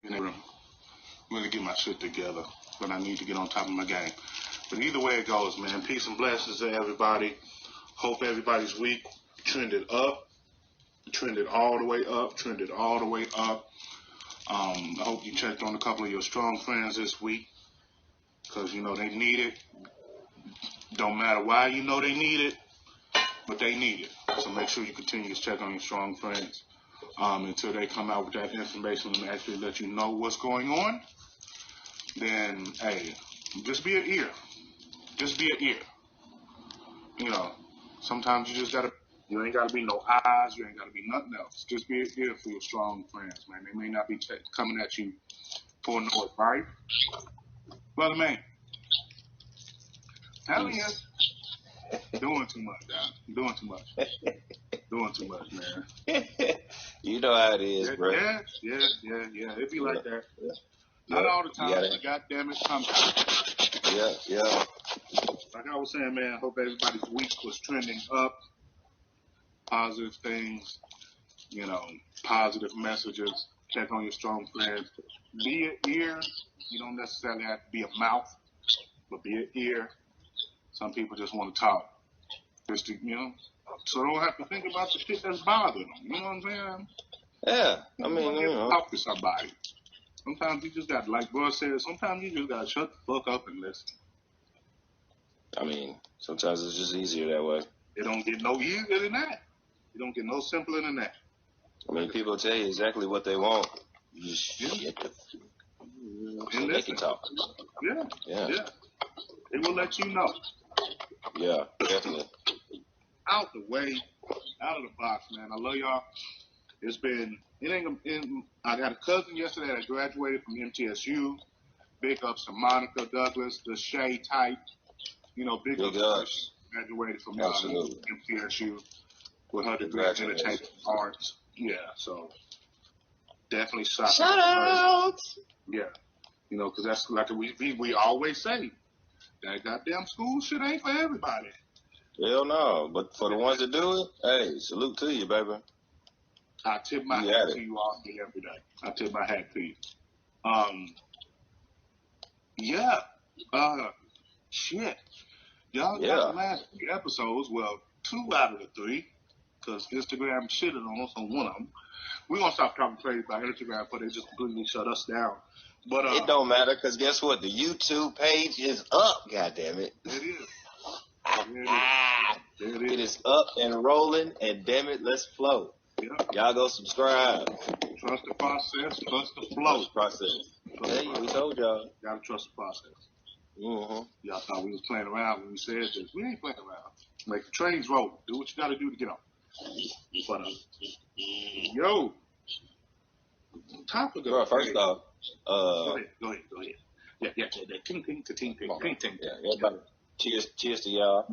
in the room. I'm gonna get my shit together, but I need to get on top of my game. But either way it goes, man, peace and blessings to everybody. Hope everybody's week trended up, trended all the way up, trended all the way up. I hope you checked on a couple of your strong friends this week, because you know they need it. Don't matter why you know they need it, but they need it. So make sure you continue to check on your strong friends until they come out with that information and actually let you know what's going on. Then, hey, just be an ear. Just be an ear. You know, sometimes you just gotta. You ain't gotta be no eyes. You ain't gotta be nothing else. Just be an ear for your strong friends, man. They may not be coming at you for no advice, brother man. Telling you, doing too much, man. Doing too much. Doing too much, man. You know how it is, bro. Yeah. It be like that. Not all the time, but goddamn it, sometimes. Yeah. Like I was saying, man, I hope everybody's week was trending up. Positive things, you know, positive messages. Check on your strong friends. Be an ear. You don't necessarily have to be a mouth, but be an ear. Some people just want to talk. Just to, you know, so don't have to think about the shit that's bothering them. You know what I'm saying? Yeah. I mean, you know. Talk to somebody. Sometimes you just got, like bro said, sometimes you just got to shut the fuck up and listen. I mean, sometimes it's just easier that way. It don't get no easier than that. It don't get no simpler than that. I mean, people tell you exactly what they want. You just shit. So they can talk. Yeah. They will let you know. Yeah, definitely. Out the way, out of the box, man. I love y'all. I got a cousin yesterday that graduated from MTSU. Big ups to Monica Douglas, the Shay type. You know, big ups. Graduated from MTSU with her degree in entertainment arts. Yeah, so definitely shout out. Yeah, you know, because that's like we always say, that goddamn school shit ain't for everybody. Hell no, but for the ones that do it, hey, salute to you, baby. I tip my hat to you all day, every day. I tip my hat to you. Shit. Y'all got the last 3 episodes. Well, 2 out of the 3, because Instagram shitted on us on one of them. We're going to stop talking crazy about Instagram, but they just completely shut us down. But it don't matter, because guess what? The YouTube page is up, goddammit. It is. It is up and rolling, and damn it, let's flow. Yep. Y'all go subscribe. Trust the process, trust the flow. Trust the process. Hey, we told y'all. Gotta trust the process. Mm-hmm. Y'all thought we was playing around when we said this. We ain't playing around. Make the trains roll. Do what you gotta do to get on. But, yo. Topic of Bro, first off, go ahead. Yeah. Ting. Yeah, everybody. Cheers to y'all.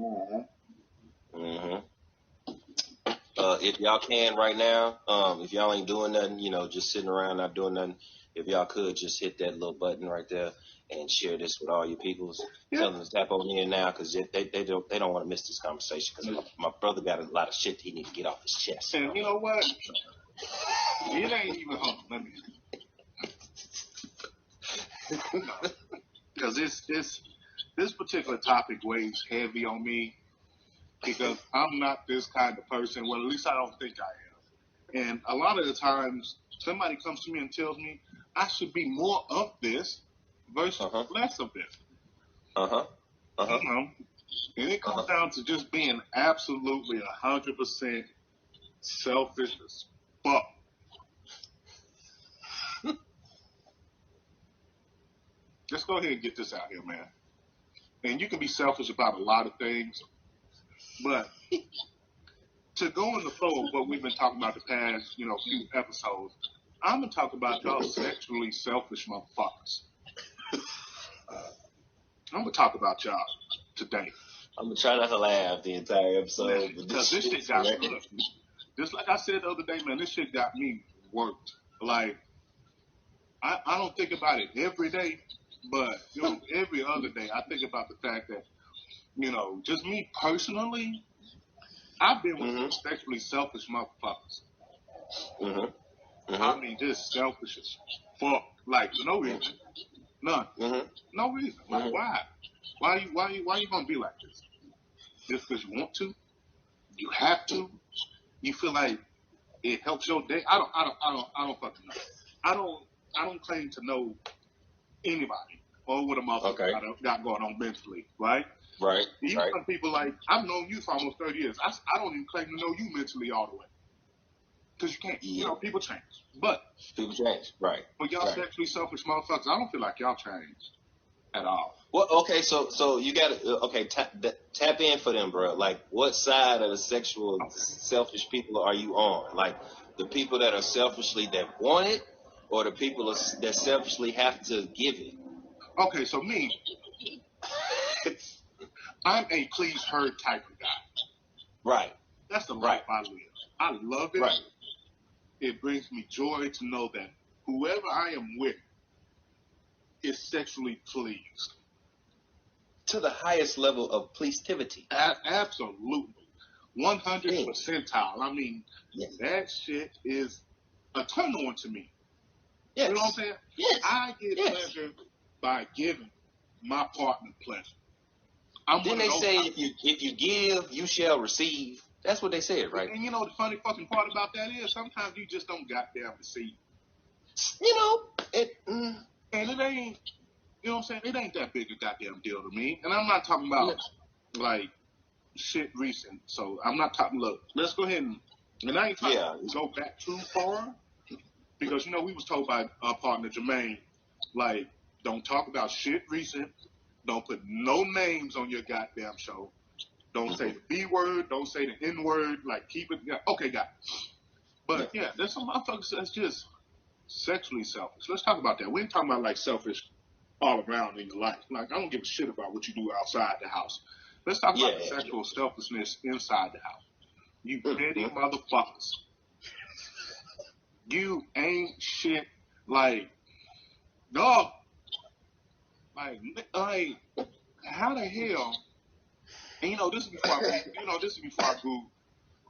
If y'all can right now, if y'all ain't doing nothing, you know, just sitting around not doing nothing, if y'all could just hit that little button right there and share this with all your peoples. Tell them to tap on in now, because they don't want to miss this conversation, because my brother got a lot of shit he need to get off his chest. And you know what? It ain't even home. Let me. Because this particular topic weighs heavy on me, because I'm not this kind of person. Well, at least I don't think I am. And a lot of the times, somebody comes to me and tells me I should be more of this versus less of this. You know, and it comes down to just being absolutely 100% selfish as fuck. Let's go ahead and get this out here, man. And you can be selfish about a lot of things, but to go in the flow of what we've been talking about the past, few episodes, I'm gonna talk about y'all sexually selfish motherfuckers. I'm gonna talk about y'all today. I'm gonna try not to laugh the entire episode, because this shit got me. Just like I said the other day, man, this shit got me worked. Like, I don't think about it every day, but every other day, I think about the fact that, just me personally, I've been with some sexually selfish motherfuckers. I Mm-hmm. mean, just selfish as fuck. Like, for no reason. None. Mm-hmm. No reason. Like, Mm-hmm. why? Why you gonna be like this? Just because you want to? You have to? You feel like it helps your day? I don't fucking know. I don't, I don't claim to know anybody or what a motherfucker Okay. got going on mentally, right? Right. Even Right. some people like, I've known you for almost 30 years. I don't even claim to know you mentally all the way. Because you can't, Yeah. people change. But People change. Right. for y'all Right. sexually selfish motherfuckers, I don't feel like y'all changed at all. Well, okay, so you got to tap in for them, bro. Like, what side of the sexual selfish people are you on? Like, the people that are selfishly that want it, or the people that selfishly have to give it? Okay, so me, I'm a please heard type of guy. Right. That's the Right. life I live. I love it. Right. It brings me joy to know that whoever I am with is sexually pleased. To the highest level of pleasivity. Absolutely. 100 percentile. I mean, Yes. that shit is a turn on to me. Yes. You know what I'm saying? Yes. I get Yes. pleasure by giving my partner pleasure. I'm Didn't one they of those say guys. if you give, you shall receive? That's what they said, right? And you know the funny fucking part about that is sometimes you just don't goddamn receive. You know, And it ain't, you know what I'm saying? It ain't that big a goddamn deal to me. And I'm not talking about like shit recent. So I'm not talking, look, let's go ahead and I ain't trying to go back too far because, you know, we was told by our partner Jermaine, like, don't talk about shit recent. Don't put no names on your goddamn show. Don't say the B word. Don't say the N word. Like, keep it. Yeah, okay, got it. But yeah, there's some motherfuckers that's just sexually selfish. Let's talk about that. We ain't talking about like selfish all around in your life. Like, I don't give a shit about what you do outside the house. Let's talk about the sexual selfishness inside the house. You petty motherfuckers. You ain't shit like, dog. Like, how the hell? And you know, this is before I grew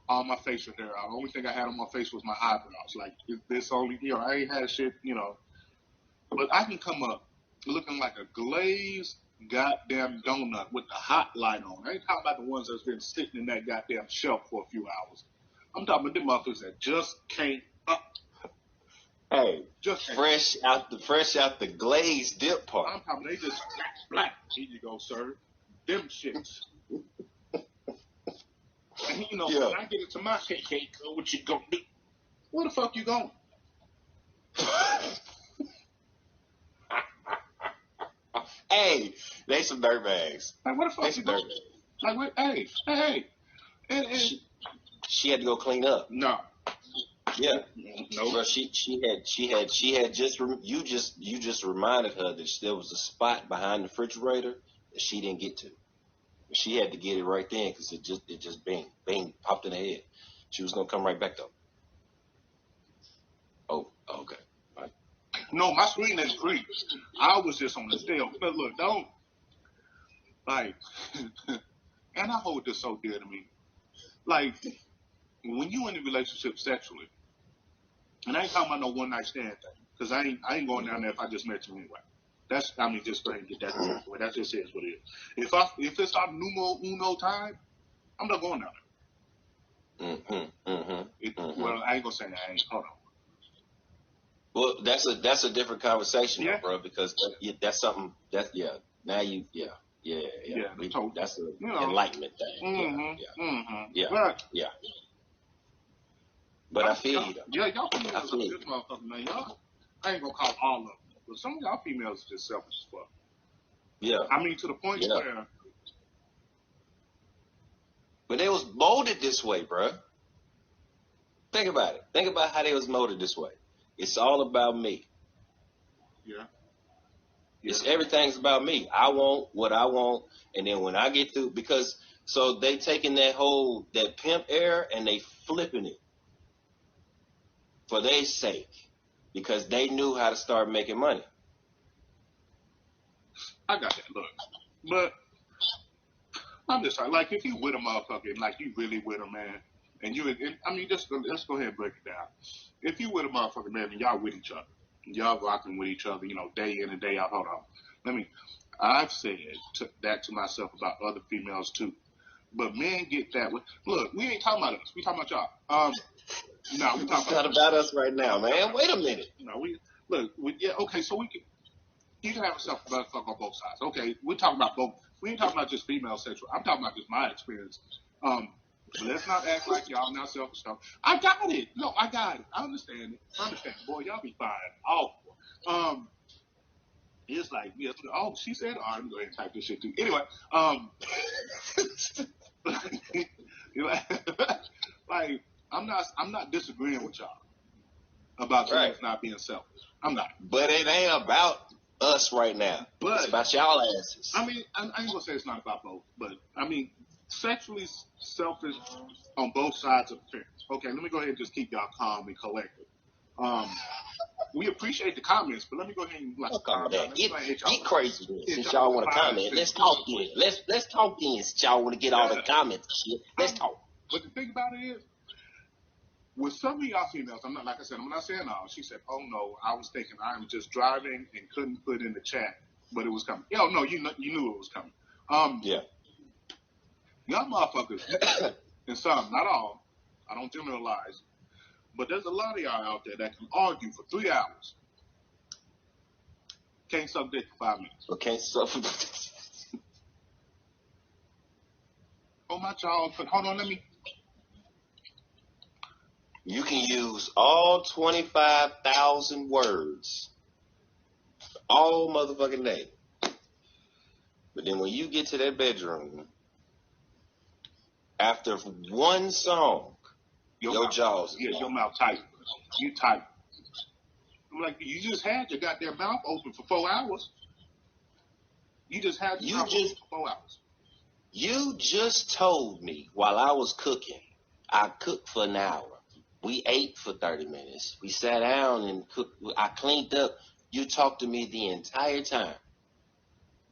all my facial hair out. The only thing I had on my face was my eyebrows. Like, this only, you know, I ain't had shit, you know. But I can come up looking like a glazed goddamn donut with the hot light on. I ain't talking about the ones that's been sitting in that goddamn shelf for a few hours. I'm talking about them motherfuckers that just can't up. Hey, just fresh out the glazed dip part. I'm talking, they just black. Here you go, sir. Them shits. And you know, when I get into my hey, what you gonna do? Where the fuck you going? Hey, they some dirtbags. Like, where the fuck you going? Like, where, hey. And she had to go clean up. No. Yeah. No. Bro, she had just you just reminded her that there was a spot behind the refrigerator that she didn't get to. She had to get it right then because it just bang popped in her head. She was gonna come right back though. Oh, okay. Right. No, my screen is free. I was just on the still. But look, don't like, and I hold this so dear to me. Like, when you in a relationship sexually, and I ain't talking about no one night stand thing, because I ain't going down there if I just met you anyway. Just go ahead and get that out of the way. That just is what it is. If it's our numero uno time, I'm not going down there. Well, I ain't gonna say that. Hold on. Well, that's a different conversation, though, bro, because that's something now you that's an enlightenment thing. Yeah. But I feel you, though. Yeah, y'all females are this motherfucker, man. Y'all, I ain't gonna call all of them, but some of y'all females are just selfish as fuck. Yeah. I mean, to the point where. But they was molded this way, bro. Think about it. Think about how they was molded this way. It's all about me. Yeah. It's everything's about me. I want what I want, and then when I get through, so they taking that pimp air and they flipping it for their sake because they knew how to start making money. I got that look, but I'm just like if you with a motherfucker, like you really with a man, and I mean, just let's go ahead and break it down. If you with a motherfucking man and y'all with each other, y'all rocking with each other, day in and day out. Hold on, I've said that to myself about other females too, but men get that. Look, we ain't talking about us. We talking about y'all. No, we talking about us right now, man. Wait a minute. No, okay. So you can have a self-fuck on both sides. Okay, we're talking about both. We ain't talking about just female sexual. I'm talking about just my experience. But let's not act like y'all not selfish stuff. I got it. No, I got it. I understand it. Boy, y'all be fine. It's like, yes, oh, she said, all right, I'm going to type this shit too. Anyway, like, I'm not disagreeing with y'all about things not being selfish. I'm not. But it ain't about us right now. But it's about y'all asses. I mean, I ain't gonna say it's not about both, but I mean, sexually selfish on both sides of the fence. Okay, let me go ahead and just keep y'all calm and collected. We appreciate the comments, but let me go ahead and calm down. Get crazy then, since y'all want to comment. Let's talk then. Let's talk then, since y'all want to get all the comments and shit. Let's talk. But the thing about it is, with some of y'all females, I'm not saying all. She said, "Oh no, I was thinking I'm just driving and couldn't put in the chat, but it was coming." Yo, no, you knew it was coming. Yeah. Y'all motherfuckers, and some, not all. I don't generalize, but there's a lot of y'all out there that can argue for 3 hours. Can't suck dick for 5 minutes. But can't suck. Oh my child, hold on, let me. You can use all 25,000 words all motherfucking day. But then when you get to that bedroom, after one song, your jaws. Yeah, your mouth tight. You tight. I'm like, you just had your goddamn mouth open for 4 hours. You just had your mouth open for 4 hours. You just told me while I was cooking, I cooked for an hour. We ate for 30 minutes. We sat down and cooked. I cleaned up. You talked to me the entire time.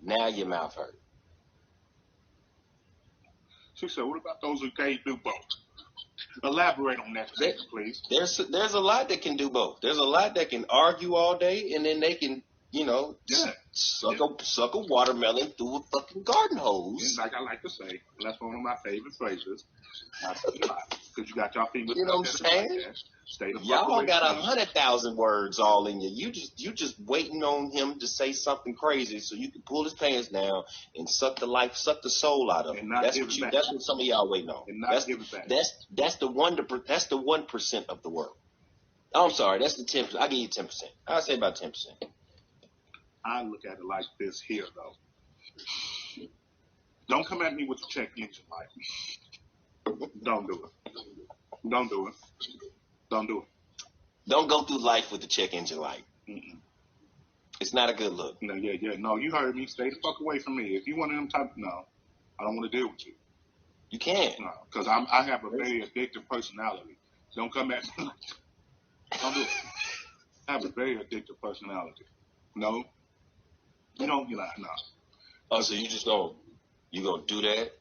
Now your mouth hurt. She said, what about those who can't do both? Elaborate on that, please. There's a lot that can do both. There's a lot that can argue all day, and then they can, suck a watermelon through a fucking garden hose. Like I like to say, that's one of my favorite phrases. Because you got y'all feet. You know what I'm saying? Y'all got 100,000 words all in you. You just waiting on him to say something crazy so you can pull his pants down and suck the soul out of him. That's what some of y'all waiting on. That's the 1% of the world. Oh, I'm sorry, that's the 10%. I'll give you 10%. I'll say about 10%. I look at it like this here though. Don't come at me with the check engine light. Don't do it. Don't do it. Don't do it. Don't go through life with the check engine light. Mm-mm. It's not a good look. No, no, you heard me. Stay the fuck away from me. If you one of them type, no, I don't want to deal with you. You can't. No, because I have a very addictive personality. Don't come at me. Don't do it. I have a very addictive personality. No, you don't. No. Oh, so you just gonna do that?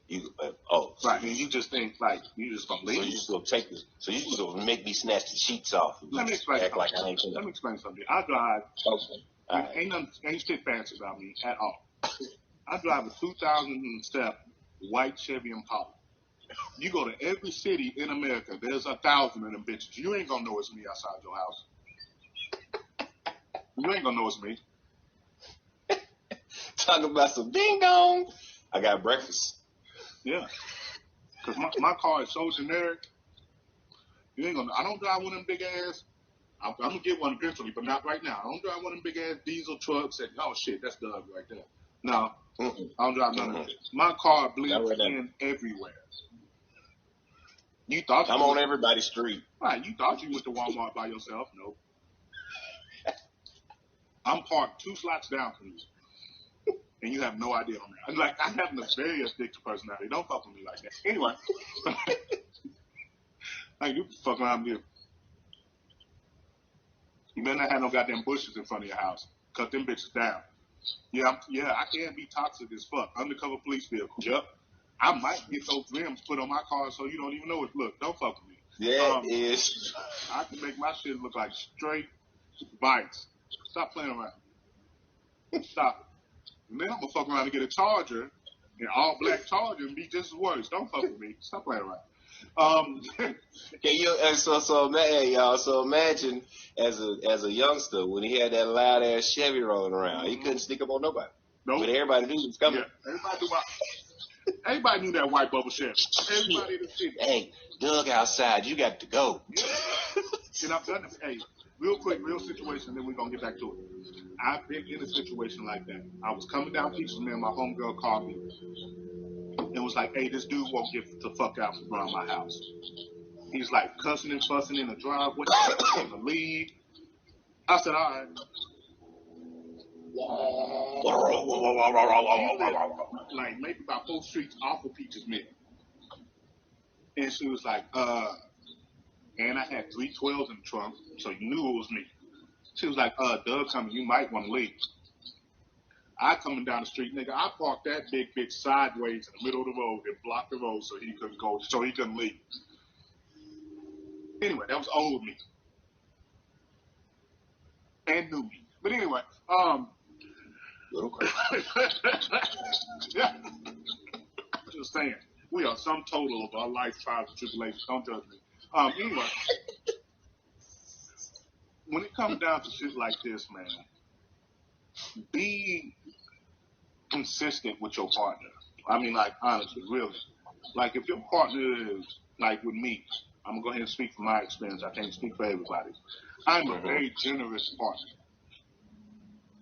Right, and you just think like you just gonna leave. So you just gonna take this. So you just gonna make me snatch the sheets off. Let me explain something. Let me explain something. I drive. Okay. Ain't shit fancy about me at all. I drive a 2007 white Chevy Impala. You go to every city in America, there's 1,000 of them bitches. You ain't gonna know it's me outside your house. You ain't gonna know it's me. Talking about some ding dong. I got breakfast. Yeah. Because my car is so generic. You ain't gonna. I don't drive one of them big ass. I'm gonna get one eventually, but not right now. I don't drive one of them big ass diesel trucks. And oh shit, that's Doug right there. No, I don't drive none of it. My car bleeds in everywhere. You thought I'm on everybody's street. Right? You thought you went to Walmart by yourself? Nope. I'm parked 2 slots down from you, and you have no idea on that. Like I have a very addictive personality. Don't fuck with me like that. Anyway, like you fuck around with you. You better not have no goddamn bushes in front of your house. Cut them bitches down. Yeah, I can be toxic as fuck. Undercover police vehicle. Yep. I might get those rims put on my car so you don't even know it. Look, don't fuck with me. That is. I can make my shit look like straight bites. Stop playing around. Stop it. And then I'm gonna fuck around and get a Charger, an all black Charger, and be just as worse. Don't fuck with me. Stop playing around. Man, y'all. So imagine as a youngster when he had that loud ass Chevy rolling around, he couldn't sneak up on nobody. Nope. But everybody knew he was coming. Yeah, everybody knew that white bubble Chevy. Everybody in the city. Hey, Doug outside, you got to go. Yeah. And I've done it. Hey, real quick, real situation, then we're gonna get back to it. I've been in a situation like that. I was coming down Peachtree, and my homegirl called me and was like, "Hey, this dude won't get the fuck out from around my house." He's like cussing and fussing in the driveway, in the lead. I said, "All right." Like maybe about 4 streets off of Peach's Mill. And she was like, and I had 312s in the trunk, so you knew it was me. She was like, Doug coming, you might want to leave. I coming down the street, nigga, I parked that big bitch sideways in the middle of the road and blocked the road so he couldn't leave. Anyway, that was old me. And new me. But anyway, yeah. Just saying, we are some total of our life trials and tribulations. Don't judge me. Anyway, when it comes down to shit like this, man, be consistent with your partner. I mean, like, honestly, really. Like, if your partner is, like, with me, I'm going to go ahead and speak from my experience. I can't speak for everybody. I'm a very generous partner.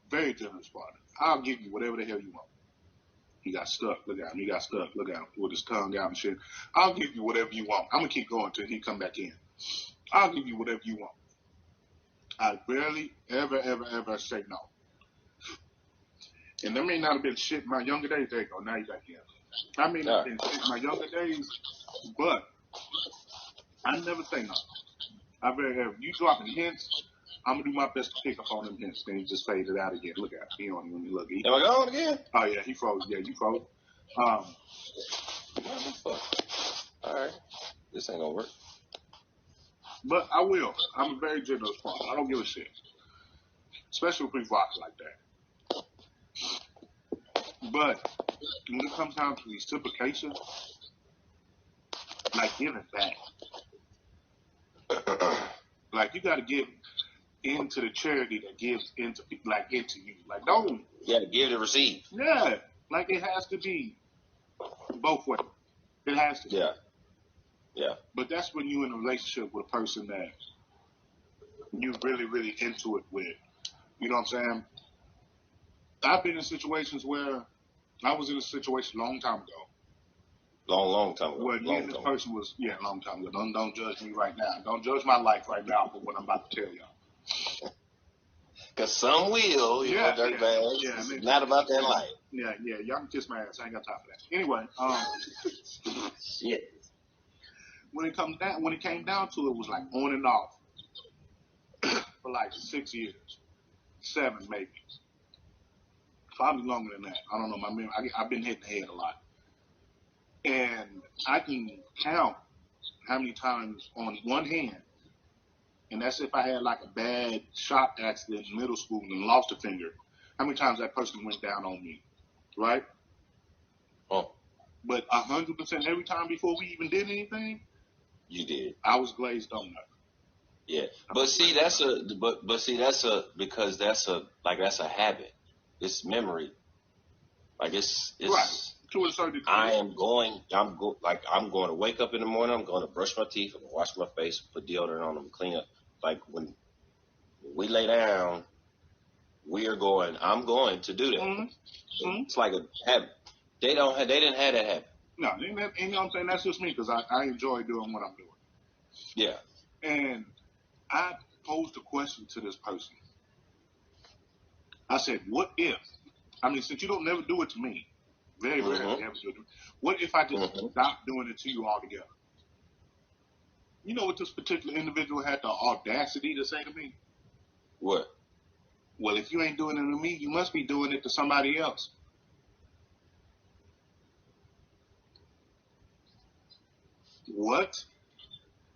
Very generous partner. I'll give you whatever the hell you want. He got stuck. Look at him. He got stuck. Look at him with his tongue out and shit. I'll give you whatever you want. I'm going to keep going until he come back in. I'll give you whatever you want. I barely ever say no. And there may not have been shit in my younger days. There you go. Now you back in. I may not have been shit in my younger days, but I never say no. I very ever. You dropping hints, I'm going to do my best to pick up on them hints. Then he just fade it out again. Look at him. He on you when you look. Am I gone again? Oh, yeah. He froze. Yeah, you froze. All right. This ain't going to work. But I will. I'm a very generous partner. I don't give a shit. Especially if we rock like that. But when it comes down to reciprocation, like giving back. Like you got to give into the charity that gives into you. Like don't. You got to give to receive. Yeah. Like it has to be both ways. It has to be. Yeah. Yeah. But that's when you're in a relationship with a person that you really into it with. You know what I'm saying? I've been in situations where I was in a situation a long time ago. Long time ago. Where me and this person was, a long time ago. Don't judge me right now. Don't judge my life right now for what I'm about to tell y'all. Because some will, you know, dirtbags. Yeah, it's not about that life. Yeah. Y'all can kiss my ass. I ain't got time for that. Anyway, shit. When it came down to it, was like on and off for like 6 years, 7 maybe, probably longer than that. I don't know. My memory. I've been hitting the head a lot, and I can count how many times on one hand, and that's if I had like a bad shop accident in middle school and lost a finger. How many times that person went down on me, right? Oh. But 100% every time before we even did anything. You did. I was glazed donut. Yeah, but see, that's a habit. It's memory. Like it's right. To a certain degree. I'm going to wake up in the morning. I'm going to brush my teeth. I'm going to wash my face, put deodorant on them, clean up. Like when we lay down, I'm going to do that. Mm-hmm. It's like a habit. They didn't have that habit. No, and you know what I'm saying? That's just me because I enjoy doing what I'm doing. Yeah. And I posed a question to this person. I said, what if, since you don't never do it to me, very rarely ever do it, what if I just stop doing it to you altogether? You know what this particular individual had the audacity to say to me? What? Well, if you ain't doing it to me, you must be doing it to somebody else. What?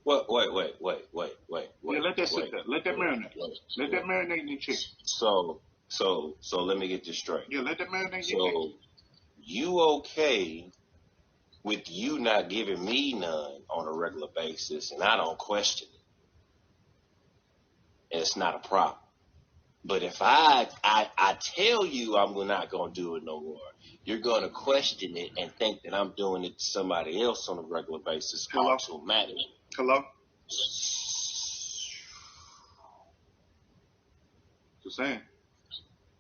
What? Wait. Yeah, let that sit there. Let that marinate. Let that marinate in your chicken. So let me get this straight. Yeah, let that marinate in your chicken. So you okay with you not giving me none on a regular basis, and I don't question it, and it's not a problem. But if I tell you I'm not gonna do it no more, you're gonna question it and think that I'm doing it to somebody else on a regular basis automatically. Hello? Just saying.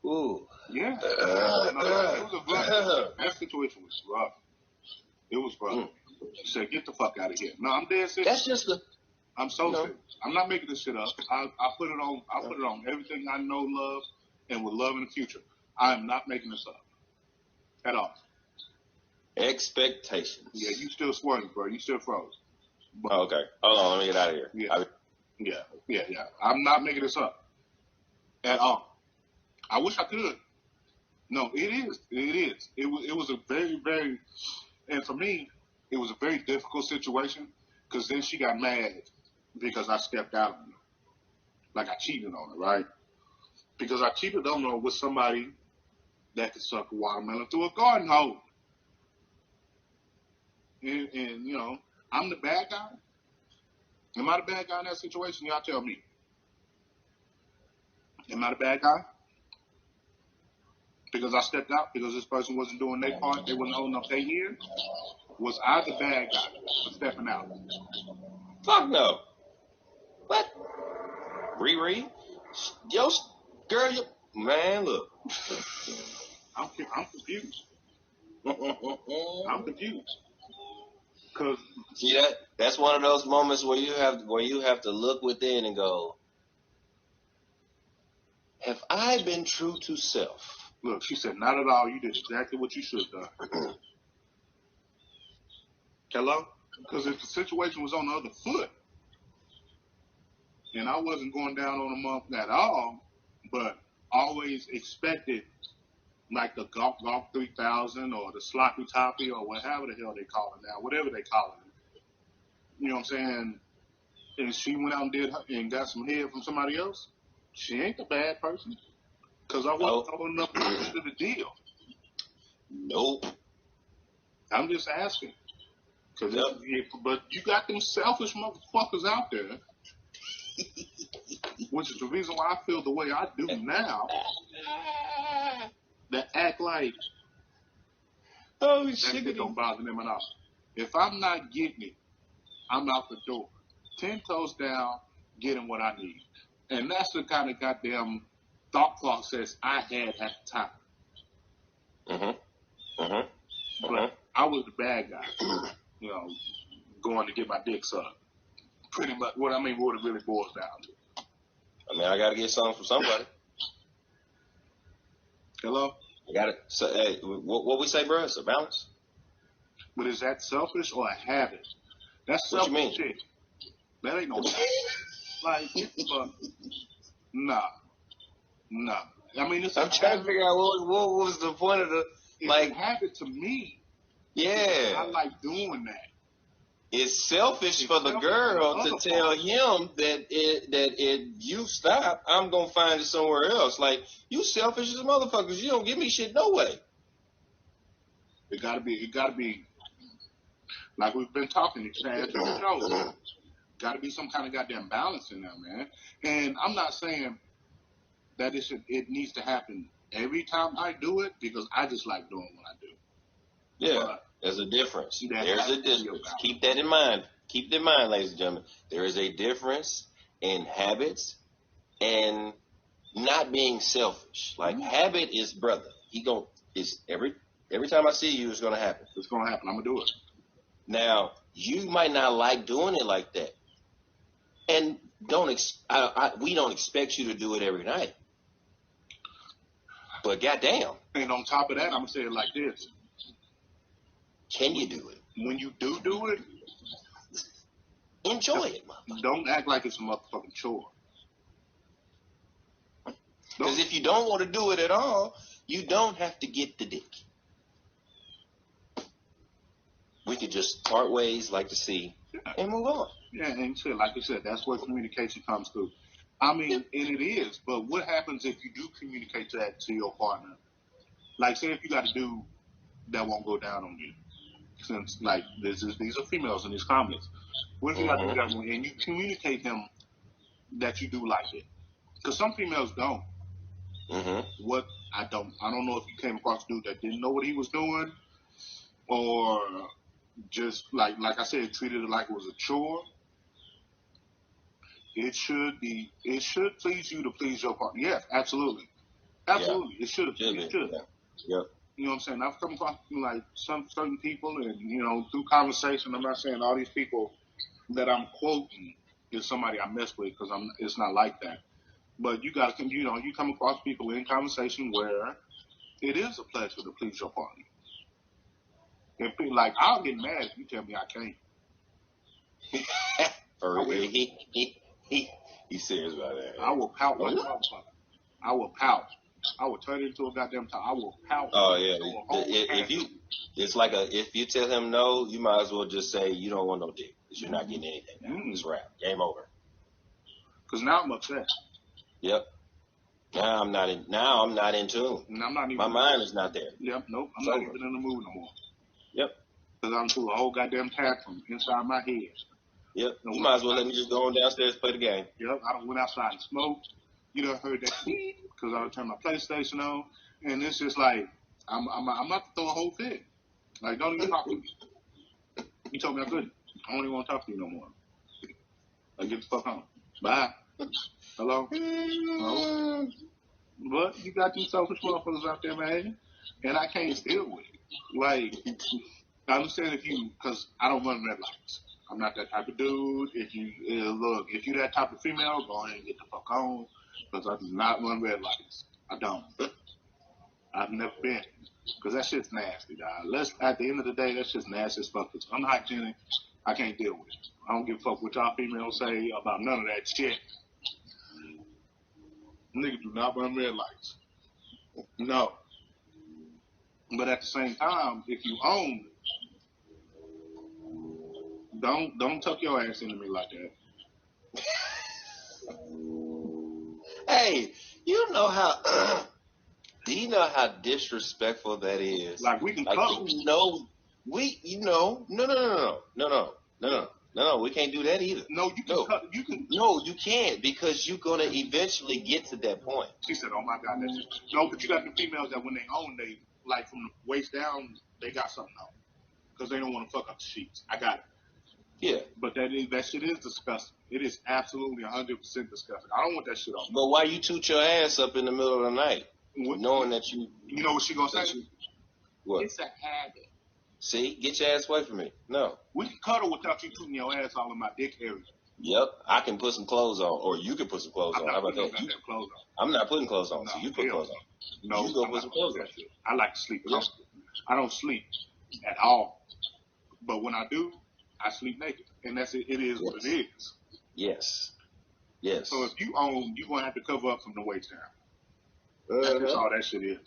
Ooh. Yeah. It was a rough. That situation was rough. It was rough. She said, "Get the fuck out of here." No, I'm dead serious. That's just the. I'm so serious. I'm not making this shit up. I put it on. I put it on everything I know, love, and will love in the future. I am not making this up at all. Expectations. Yeah, you still sweating, bro. You still froze. But, okay. Hold on. Let me get out of here. Yeah. I'm not making this up at all. I wish I could. No, it is. It was a very, very, and for me, it was a very difficult situation because then she got mad because I stepped out on her. Like I cheated on her, right? Because I cheated on her with somebody that could suck a watermelon through a garden hose. And you know, I'm the bad guy. Am I the bad guy in that situation? Y'all tell me. Am I the bad guy? Because I stepped out, because this person wasn't doing their part, they wasn't holding up their ear? Was I the bad guy for stepping out? Fuck no. What? Riri? Yo, girl, man, look. I'm confused. I'm confused. Cause see that's one of those moments where you have to look within and go, have I been true to self? Look, she said, not at all. You did exactly what you should have done. Hello? Because if the situation was on the other foot, and I wasn't going down on a month at all, but always expected like the Golf 3000 or the Sloppy Toppy or whatever the hell they call it now, whatever they call it. You know what I'm saying? And she went out and did her, and got some head from somebody else. She ain't the bad person. Because I wasn't holding up to the deal. Nope. I'm just asking. But you got them selfish motherfuckers out there, which is the reason why I feel the way I do now, that act like that shit don't bother them at all. If I'm not getting it, I'm out the door. 10 toes down, getting what I need. And that's the kind of goddamn thought process I had at the time. But I was the bad guy, you know, going to get my dick sucked. Pretty much what it really boils down to. I mean, I got to get something from somebody. Hello? I got it. So, hey, what we say, bro? It's a balance. But is that selfish or a habit? That's selfish shit. That ain't no like, nah. I mean, I'm trying to figure out what was the point of the it's a habit to me. Yeah, I like doing that. It's selfish for the girl to tell him that you stop, I'm gonna find it somewhere else. Like, you selfish as motherfuckers. You don't give me shit no way. It gotta be like we've been talking. You can answer the show. Gotta be some kind of goddamn balance in there, man. And I'm not saying that it needs to happen every time I do it, because I just like doing what I do. Yeah. But there's a difference. There's a difference. Keep that in mind. Keep that in mind, ladies and gentlemen. There is a difference in habits and not being selfish. Like, habit is brother. Every time I see you, it's gonna happen. It's gonna happen. I'm gonna do it. Now, you might not like doing it like that, and we don't expect you to do it every night. But goddamn. And on top of that, I'm gonna say it like this. Can you do it? When you do it, enjoy it. Don't act like it's a motherfucking chore. Because if you don't want to do it at all, you don't have to get the dick. We could just part ways like the sea and move on. Yeah, and shit, like you said, that's where communication comes through. I mean, and it is, but what happens if you do communicate that to your partner? Like, say if you got a dude that won't go down on you, since like these are females in these comments. What if you got a dude that won't, and you communicate him that you do like it? Because some females don't. What I don't know if you came across a dude that didn't know what he was doing, or just like I said, treated it like it was a chore. It should please you to please your partner. Yes, absolutely. Absolutely. Yeah. It should. It should. Yeah. Yep. You know what I'm saying? I've come across like some certain people, and you know, through conversation, I'm not saying all these people that I'm quoting is somebody I mess with, because it's not like that. But you got to, you know, you come across people in conversation where it is a pleasure to please your partner. And like, I'll get mad if you tell me I can't. For real? He's serious about that. I will pout like a motherfucker. I will pout. I will turn it into a goddamn time. I will pout. Oh yeah. If you tell him no, you might as well just say you don't want no dick, because you're not getting anything. Now. It's wrap. Game over. Because now I'm upset. Yep. Now I'm not in tune. And I'm not even. My mind is not there. Yep. Nope. I'm not even in the mood no more. Yep. Because I'm through a whole goddamn tantrum inside my head. Yep. You might as well let me just go on downstairs and play the game. Yep. I done went outside and smoked. You done heard that beep because I done turned my PlayStation on, and it's just like I'm about to throw a whole fit. Like, don't even talk to me. You told me I couldn't. I don't even want to talk to you no more. Like, get the fuck on. Bye. Hello? No. But you got these selfish motherfuckers out there, man, and I can't deal with it. Like, I understand because I don't run red lights. I'm not that type of dude. If you that type of female, go ahead and get the fuck on, because I do not run red lights. I don't. I've never been. Because that shit's nasty, dog. At the end of the day, that shit's nasty as fuck. It's unhygienic. I can't deal with it. I don't give a fuck what y'all females say about none of that shit. Niggas do not run red lights. No. But at the same time, if you own, don't tuck your ass into me like that. Hey, you know how do you know how disrespectful that is? Like, we can cuddle. No, we can't do that either. No, you can cut. You can. No, you can't, because you're gonna eventually get to that point. She said, "Oh my God, that's just no." But you got the females that when they own, they like from the waist down, they got something on, because they don't want to fuck up the sheets. I got it. Yeah. But that shit is disgusting. It is absolutely 100% disgusting. I don't want that shit on. But why you toot your ass up in the middle of the night, knowing that you? You know what she gonna say? What? It's a habit. See, get your ass away from me. No. We can cuddle without you putting your ass all in my dick area. Yep, I can put some clothes on, or you can put some clothes on. How about that? Clothes on. I'm not putting clothes on, so you put clothes on. No, you go put some clothes on. I like to sleep comfortable. I don't sleep at all, but when I do, I sleep naked, and that's it. It is what it is. Yes. Yes. So if you own, you're gonna have to cover up from the waist down. That's all that shit is.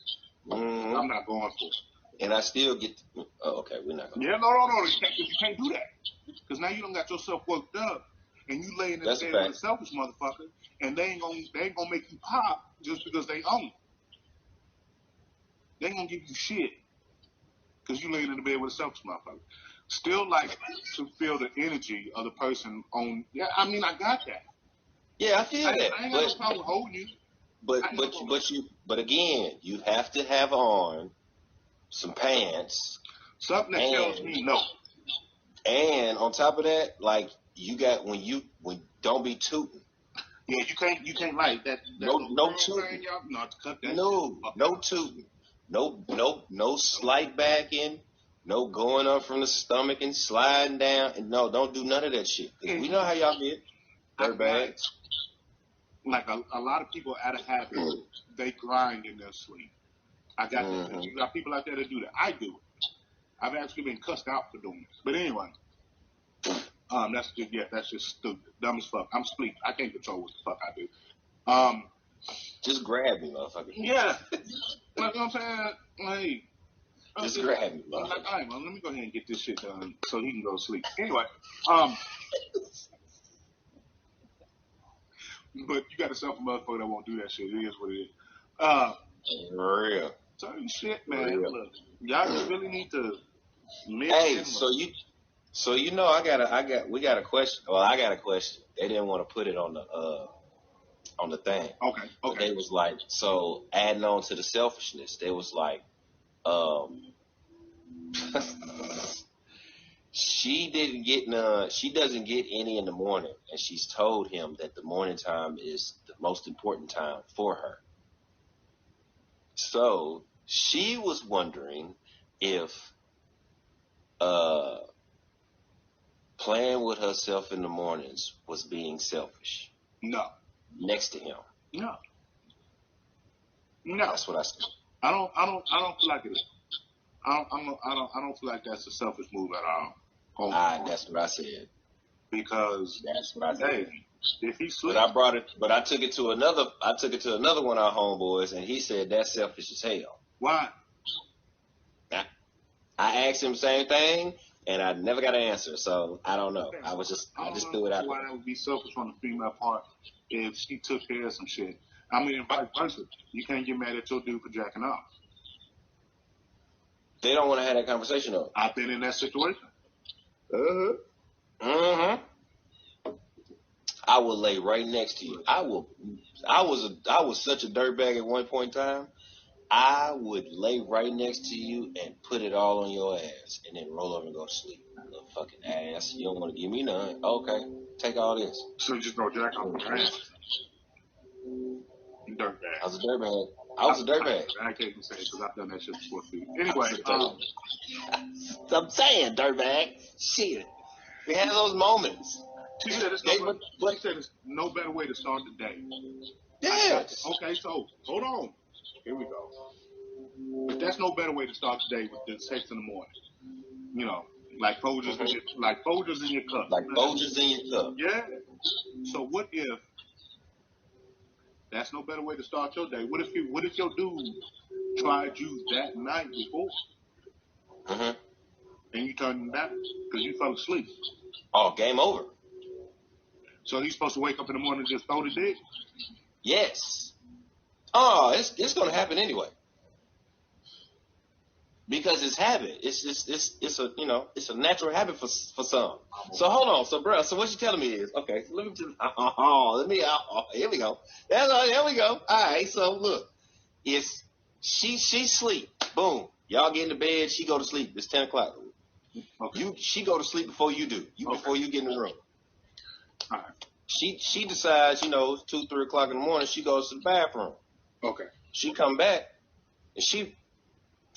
Mm-hmm. I'm not going for it. And I still get. Okay, we're not going. Yeah, no. You can't do that, because now you don't got yourself worked up, and you laying in the bed with a selfish motherfucker, and they ain't gonna make you pop just because they own it. They ain't gonna give you shit because you laying in the bed with a selfish motherfucker. Still like to feel the energy of the person on. Yeah, I mean, I got that. Yeah, I feel that. I ain't got no problem holding you. But again, you have to have on some pants. Something that tells me no. And on top of that, like, you got when don't be tooting. Yeah, you can't like that. No tooting. No tooting. No slight backing. No going up from the stomach and sliding down. And no, don't do none of that shit. We know how y'all get. Dirtbags. Like a lot of people out of habit, they grind in their sleep. I got that. You got people out there that do that. I do it. I've actually been cussed out for doing it. But anyway, that's just stupid, dumb as fuck. I'm sleep. I can't control what the fuck I do. Just grab me, motherfucker. Yeah. You know what I'm saying? Hey, Just grab me, I'm bro. like, all right, man, let me go ahead and get this shit done so he can go to sleep. Anyway, but you got to self a motherfucker that won't do that shit. It is what it is. For real. Certain shit, man. Real. Look, y'all just really need to mix Hey, in. so you know, we got a question. Well, I got a question. They didn't want to put it on the thing. Okay. But they was like, so adding on to the selfishness, they was like, she doesn't get any in the morning, and she's told him that the morning time is the most important time for her. So she was wondering if playing with herself in the mornings was being selfish. No. Next to him. No. That's what I said. I don't feel like it is. I don't feel like that's a selfish move at all. That's what I said. Because that's what I said. Hey, if he sleeps, but I took it to another one of our homeboys, and he said that's selfish as hell. Why? I asked him the same thing, and I never got an answer, so I don't know. Okay. I just threw it out. Why that would be selfish on the female part if she took care of some shit? I mean, vice versa. You can't get mad at your dude for jacking off. They don't want to have that conversation though. I've been in that situation. I will lay right next to you. I was such a dirtbag at one point in time. I would lay right next to you and put it all on your ass and then roll over and go to sleep. Little fucking ass. You don't want to give me none. Okay. Take all this. So you just go jack off your ass? Dirtbag. I was a dirtbag. I can't even say it because I've done that shit before too. Anyway, I'm saying dirtbag. Shit. We had those moments. She said it's no better way to start the day. Yes. Okay, so hold on. Here we go. But that's no better way to start the day than sex in the morning. You know, like Folgers in your cup. Like Folgers in your cup. Yeah. So what if that's no better way to start your day? What if your dude tried you that night before? And you turned him down because you fell asleep? Oh, game over. So he's supposed to wake up in the morning and just throw the dick? Yes. Oh, it's gonna happen anyway. Because it's habit. It's a natural habit for some. So hold on. So bro, so what you telling me is okay. So let me here we go. There we go. All right. So look, it's she sleep. Boom. Y'all get into bed. She go to sleep. It's 10 o'clock. Okay. She go to sleep before you do. Before you get in the room. All right. She decides, 2, 3 o'clock in the morning, she goes to the bathroom. Okay. She come back and she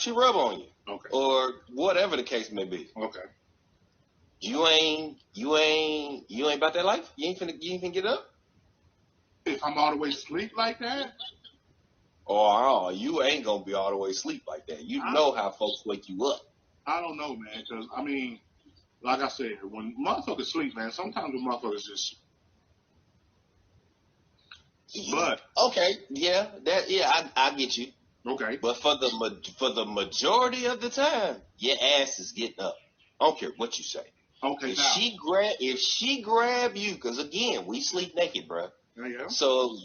rub on you. Okay. Or whatever the case may be. Okay. You ain't about that life? You ain't finna get up? If I'm all the way asleep like that? Oh, you ain't gonna be all the way asleep like that. You know how folks wake you up. I don't know, man, because, I mean, like I said, when motherfuckers sleep, man, sometimes when motherfuckers just... But... Okay, yeah, I get you. Okay. But for the majority of the time, your ass is getting up. I don't care what you say. Okay, if she grab you, because again, we sleep naked, bro. Yeah. So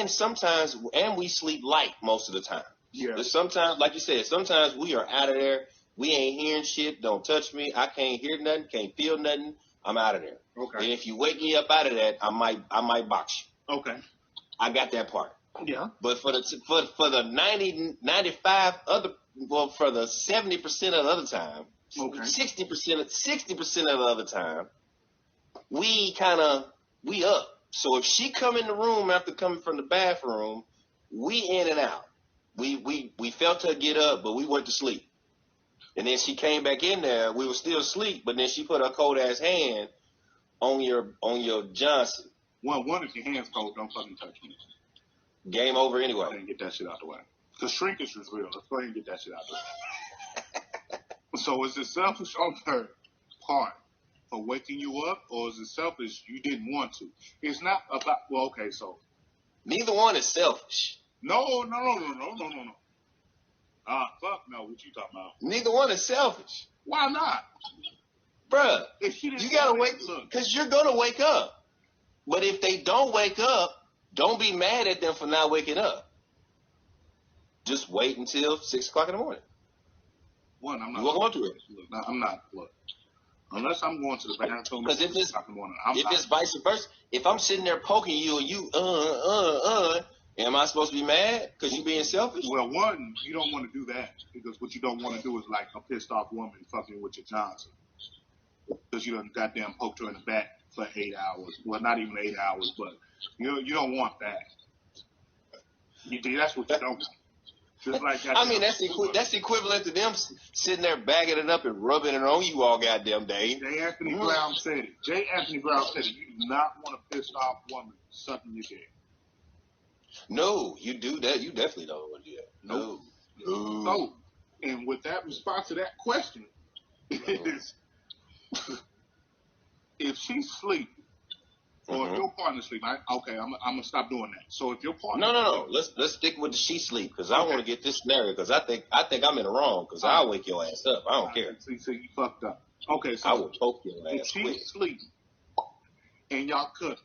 sometimes we sleep light most of the time. Yeah. But sometimes, like you said, sometimes we are out of there. We ain't hearing shit. Don't touch me. I can't hear nothing. Can't feel nothing. I'm out of there. Okay. And if you wake me up out of that, I might box you. Okay. I got that part. Yeah. But for the 90, 95 other, well, for the 70% of the other time, okay, 60% of the other time, we up. So if she come in the room after coming from the bathroom, we in and out. We felt her get up, but we went to sleep. And then she came back in there. We were still asleep, but then she put her cold ass hand on your Johnson. Well, one, if your hand's cold, don't fucking touch me. Game over anyway. Go ahead and get that shit out the way. Because shrinkage is real. Let's go ahead and get that shit out the way. So is it selfish on her part for waking you up, or is it selfish you didn't want to? It's not about, well, okay, so. Neither one is selfish. No. Fuck no. What you talking about? Neither one is selfish. Why not? Bruh, If she didn't you gotta say wake, that, look. because you're gonna wake up. But if they don't wake up, don't be mad at them for not waking up. Just wait until 6 o'clock in the morning. One, I'm not. You won't go to it. Look, no, I'm not. Look, unless I'm going to the bathroom. Because if it's in the morning, it's vice versa, if I'm sitting there poking you and you am I supposed to be mad because you being selfish? Well, one, you don't want to do that because what you don't want to do is like a pissed off woman fucking with your Johnson because you done goddamn poked her in the back for 8 hours. Well, not even 8 hours, but you don't want that. That's what you don't want. Just like I mean, that's equivalent to them sitting there bagging it up and rubbing it on you all goddamn day. J. Anthony Brown said it. J. Anthony Brown said it. You do not want a pissed off woman sucking your dick. No, you do that. You definitely don't want to do that. No. No. And with that response to that question is, if she's asleep, or if your partner's asleep, okay, I'm gonna stop doing that. So if your partner, no, let's stick with the she sleep because I want to get this scenario because I think I'm in the wrong because I'll wake your ass up. I don't care. So you fucked up. Okay, so I will poke your if ass she's quick. asleep and y'all cuddle,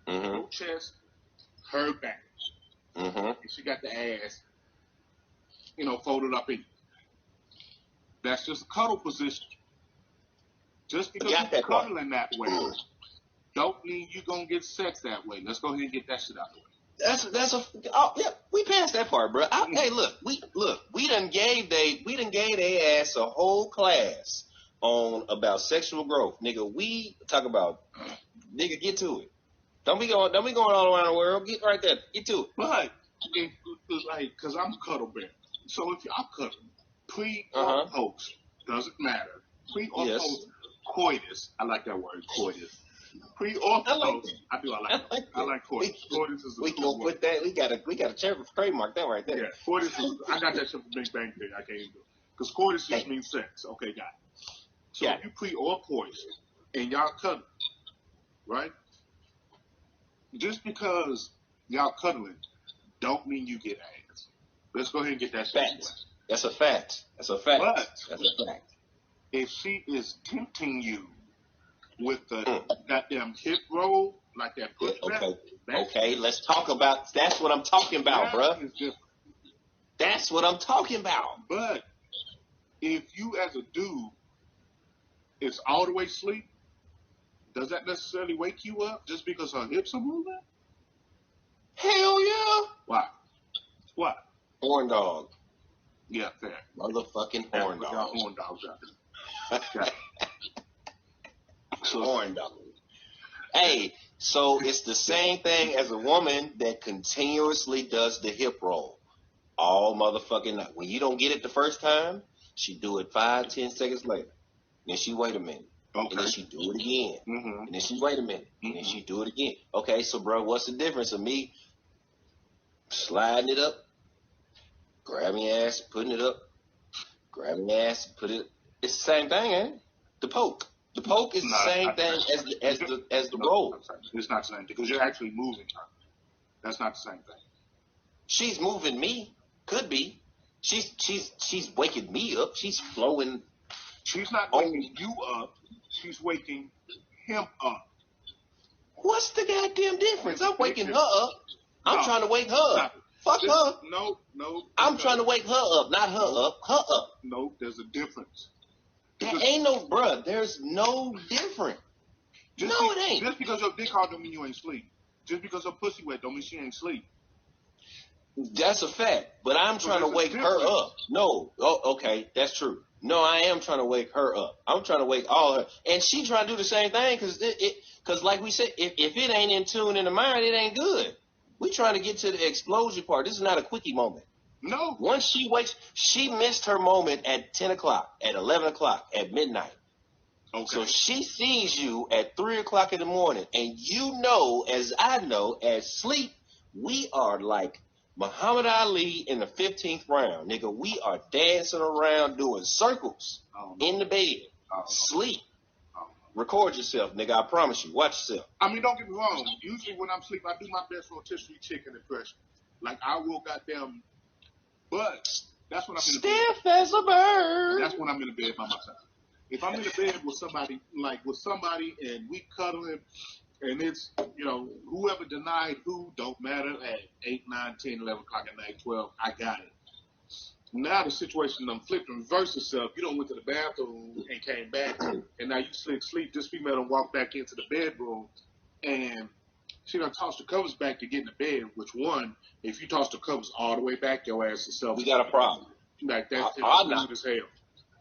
your chest, her back, and she got the ass, folded up in you. That's just a cuddle position. Just because you're cuddling that way, don't mean you're gonna get sex that way. Let's go ahead and get that shit out of the way. We passed that part, bro. Hey, we done gave they ass a whole class on about sexual growth, nigga. We talk about, nigga, get to it. Don't be going all around the world. Get right there, get to it. But cause I'm a cuddle bear. So if y'all cuddle, pre or post, doesn't matter. Pre or post coitus. I like that word, coitus. Pre or post, I like coitus. Coitus is we gonna put that. We got a trademark that right there. Yeah, coitus is. I got that shit from Big Bang Theory. I can't even do it because coitus just means sex. Okay, got it. So if you pre or post and y'all cuddle, right? Just because y'all cuddling, don't mean you get ass. Let's go ahead and get that shit. That's a fact. But that's a fact. If she is tempting you with the goddamn hip roll, like that pushback. Okay, let's talk about. That's what I'm talking about, bruh. That's what I'm talking about. But if you as a dude is all the way asleep, does that necessarily wake you up just because her hips are moving? Hell yeah. Why? What? Horn dog. Yeah, fair. Motherfucking horn dog. Horn dogs out there. Horn dog. Hey, so it's the same thing as a woman that continuously does the hip roll all motherfucking night. When you don't get it the first time, she do it 5-10 seconds later. Then she wait a minute. Okay. And then she do it again. And then she wait a minute. And then she do it again. Okay, so bro, what's the difference of me sliding it up, grabbing your ass, putting it up, grabbing your ass, put it. It's the same thing, ain't it? The poke. The poke is the same thing as the roll. It's not the same thing because you're actually moving her. That's not the same thing. She's moving me. Could be. She's waking me up. She's flowing. She's not waking you up. She's waking him up. What's the goddamn difference? I'm waking her up. I'm trying to wake her up. Fuck her. No. I'm trying to wake her up, not her up. Her up. No, there's a difference. There ain't no, bruh. There's no difference. No, it ain't. Just because your dick hard don't mean you ain't sleep. Just because her pussy wet don't mean she ain't sleep. That's a fact. But I'm trying to wake her up. No. Oh, okay. That's true. No, I am trying to wake her up. I'm trying to wake all her. And she trying to do the same thing because like we said, if it ain't in tune in the mind, it ain't good. We trying to get to the explosion part. This is not a quickie moment. No. Once she wakes, she missed her moment at 10 o'clock, at 11 o'clock, at midnight. Okay. So she sees you at 3 o'clock in the morning, and you know, as I know, as sleep, we are like Muhammad Ali in the 15th round. Nigga, we are dancing around doing circles in the bed. Sleep. Record yourself, nigga. I promise you. Watch yourself. I mean, don't get me wrong. Usually when I'm asleep, I do my best rotisserie chicken impression. Like, I will goddamn... But That's when I'm in the bed. Stiff as a bird. That's when I'm in the bed by myself. If I'm in the bed with somebody, and we cuddling, and it's, whoever denied who, don't matter, at 8, 9, 10, 11 o'clock at night, 12, I got it. Now the situation done flipped and reversed itself. You done went to the bathroom and came back, and now you sleep. This female done walked back into the bedroom, and she done tossed the covers back to get in the bed, which one, if you toss the covers all the way back, your ass is self. We got a problem. Like, that's rude as hell.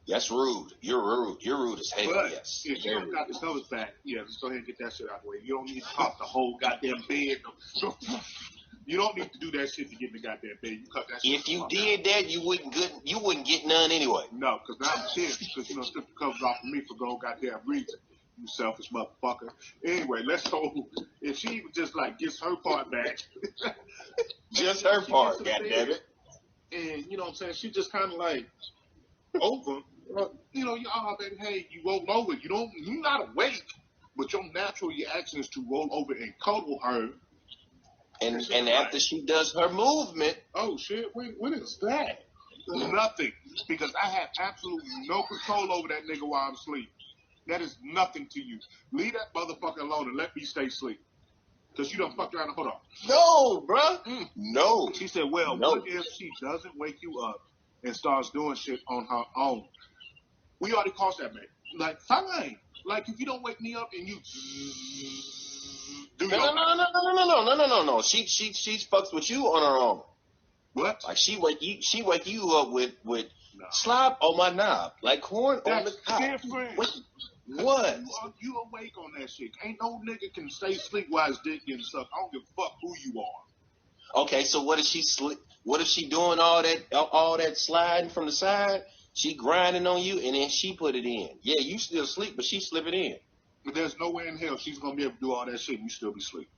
That's rude. You're rude. You're rude as hell, But yes. if you don't got the covers back, just go ahead and get that shit out of the way. You don't need to toss the whole goddamn bed. You don't need to do that shit to get in the goddamn bed. You cut that shit. If you did that, you wouldn't get none anyway. No, because now I'm pissed because you took the covers off of me for no goddamn reason. You selfish motherfucker. Anyway, let's go. If she just gets her part back, just her part, goddammit. And you know what I'm saying? She just kind of over. Baby, hey, you roll over. You're not awake, but your natural reaction is to roll over and cuddle her. And after she does her movement, oh shit, what is that? Nothing, because I have absolutely no control over that nigga while I'm asleep. That is nothing to you. Leave that motherfucker alone and let me stay asleep. Because you done fucked around and hold on. No, bruh. No. She said, well, what if she doesn't wake you up and starts doing shit on her own? We already crossed that, man. Fine. If you don't wake me up and you do No. She fucks with you on her own. What? She wake you up with slop on my knob, like corn on the cob. That's different. What? You awake on that shit. Ain't no nigga can stay asleep while his dick getting sucked. I don't give a fuck who you are. Okay, so what if she What if she doing all that sliding from the side? She grinding on you, and then she put it in. Yeah, you still asleep, but she slip it in. But there's no way in hell she's gonna be able to do all that shit and you still be asleep.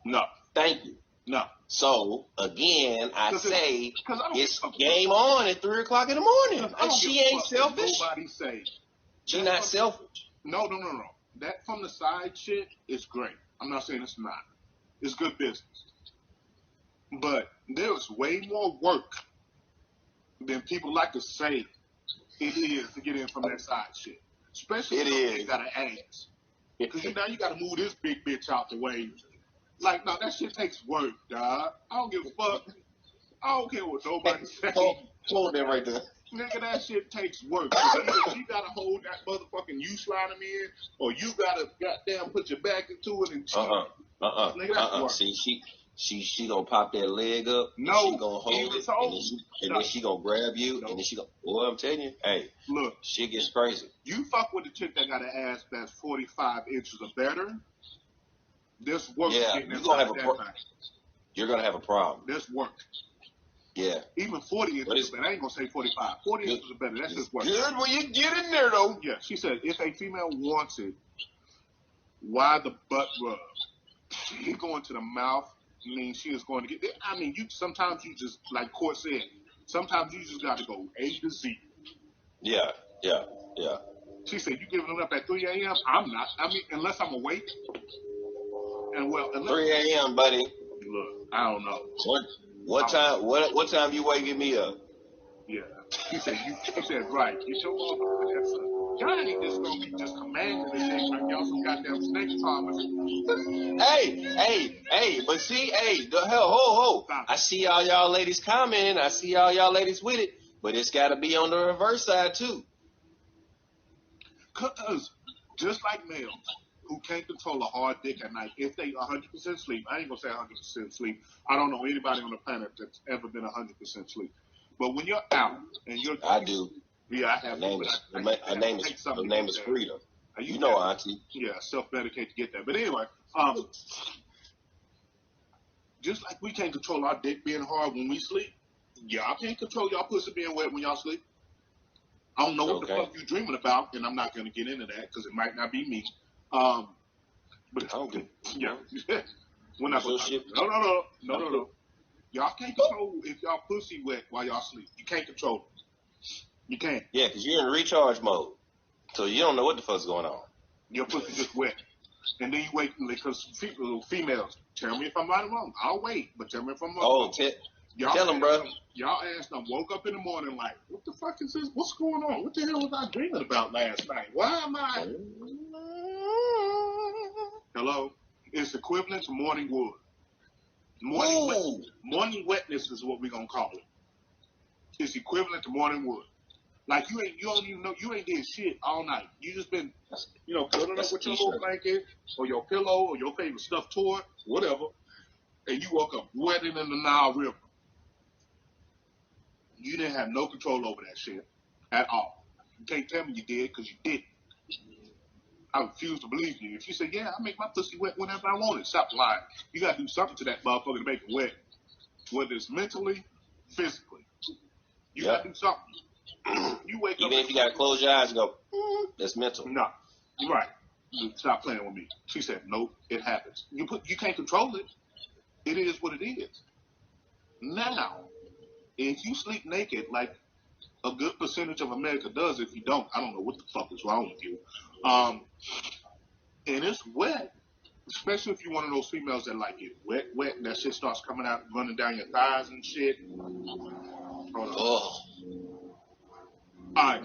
No. Thank you. No. So again, I say it's game on at 3 o'clock in the morning. And she ain't selfish. Nobody say. She not selfish. No. That from the side shit is great. I'm not saying it's not. It's good business. But there's way more work than people like to say it is to get in from that side shit. Especially if they got an ass. Because you got to move this big bitch out the way. No, that shit takes work, dog. I don't give a fuck. I don't care what nobody says. Hold that right there. Nigga, that shit takes work. Either you gotta hold that motherfucking you slide them in, or you gotta goddamn put your back into it and cheat. Nigga, that's work. See, she gonna pop that leg up. No, she gonna hold it, and then she gonna grab you, and then she gonna. Boy, I'm telling you, hey, look, shit gets crazy. You fuck with a chick that got an ass that's 45 inches or better. This work. Yeah, you're gonna have a problem. This work. Yeah. Even 40 inches, but I ain't gonna say 45. 40 inches or better. That's just work. Good when you get in there, though. Yeah, she said if a female wants it, why the butt rub? She going to the mouth. Means she is going to get. I mean, sometimes you just like Court said. Sometimes you just got to go A to Z. Yeah. She said you giving it up at 3 a.m. I'm not. I mean, unless I'm awake. And 3 a.m., buddy. Look, I don't know. What time? What time you waking me up? Yeah. He said, right. Get your motherfucker ass up. Y'all ain't just gonna be just commanding this thing like y'all some goddamn snake farmers. Hey, but see, the hell, ho. I see all y'all ladies commenting. I see all y'all ladies with it, but it's gotta be on the reverse side too. Cause just like males who can't control a hard dick at night, if they 100% sleep, I ain't gonna say 100% sleep. I don't know anybody on the planet that's ever been 100% sleep. But when you're out and you're, I do. Yeah, I have. Her name is Frida. You know, Auntie. Yeah, self-medicate to get that. But anyway, just like we can't control our dick being hard when we sleep, y'all can't control y'all pussy being wet when y'all sleep. I don't know what the fuck you dreaming about, and I'm not going to get into that because it might not be me. But yeah, we're not going to. No. Y'all can't control if y'all pussy wet while y'all sleep. You can't control it. You can't. Yeah, because you're in recharge mode, so you don't know what the fuck's going on. Your pussy just wet, and then you wait because females. Tell me if I'm right or wrong. I'll wait, but tell me if I'm wrong. Tell him, bro. Y'all ass done woke up in the morning like, what the fuck is this? What's going on? What the hell was I dreaming about last night? Why am I? Hello? It's equivalent to morning wood. Morning wetness is what we're gonna call it. It's equivalent to morning wood. Like you don't even know, you ain't did shit all night. You just been, cuddling up with your little blanket or your pillow or your favorite stuffed toy, whatever, and you woke up wet in the Nile River. You didn't have no control over that shit at all. You can't tell me you did because you didn't. I refuse to believe you. If you say, yeah, I make my pussy wet whenever I want it, stop lying. You got to do something to that motherfucker to make it wet, whether it's mentally, physically. You got to do something. You wake Even up. if you got to close your eyes and go, that's mental. No, you're right. Stop playing with me. She said, nope, it happens. You can't control it. It is what it is. Now, if you sleep naked, like a good percentage of America does, if you don't, I don't know what the fuck is wrong with you. And it's wet, especially if you're one of those females that like it wet, and that shit starts coming out, running down your thighs and shit. Hold on. Oh. Alright,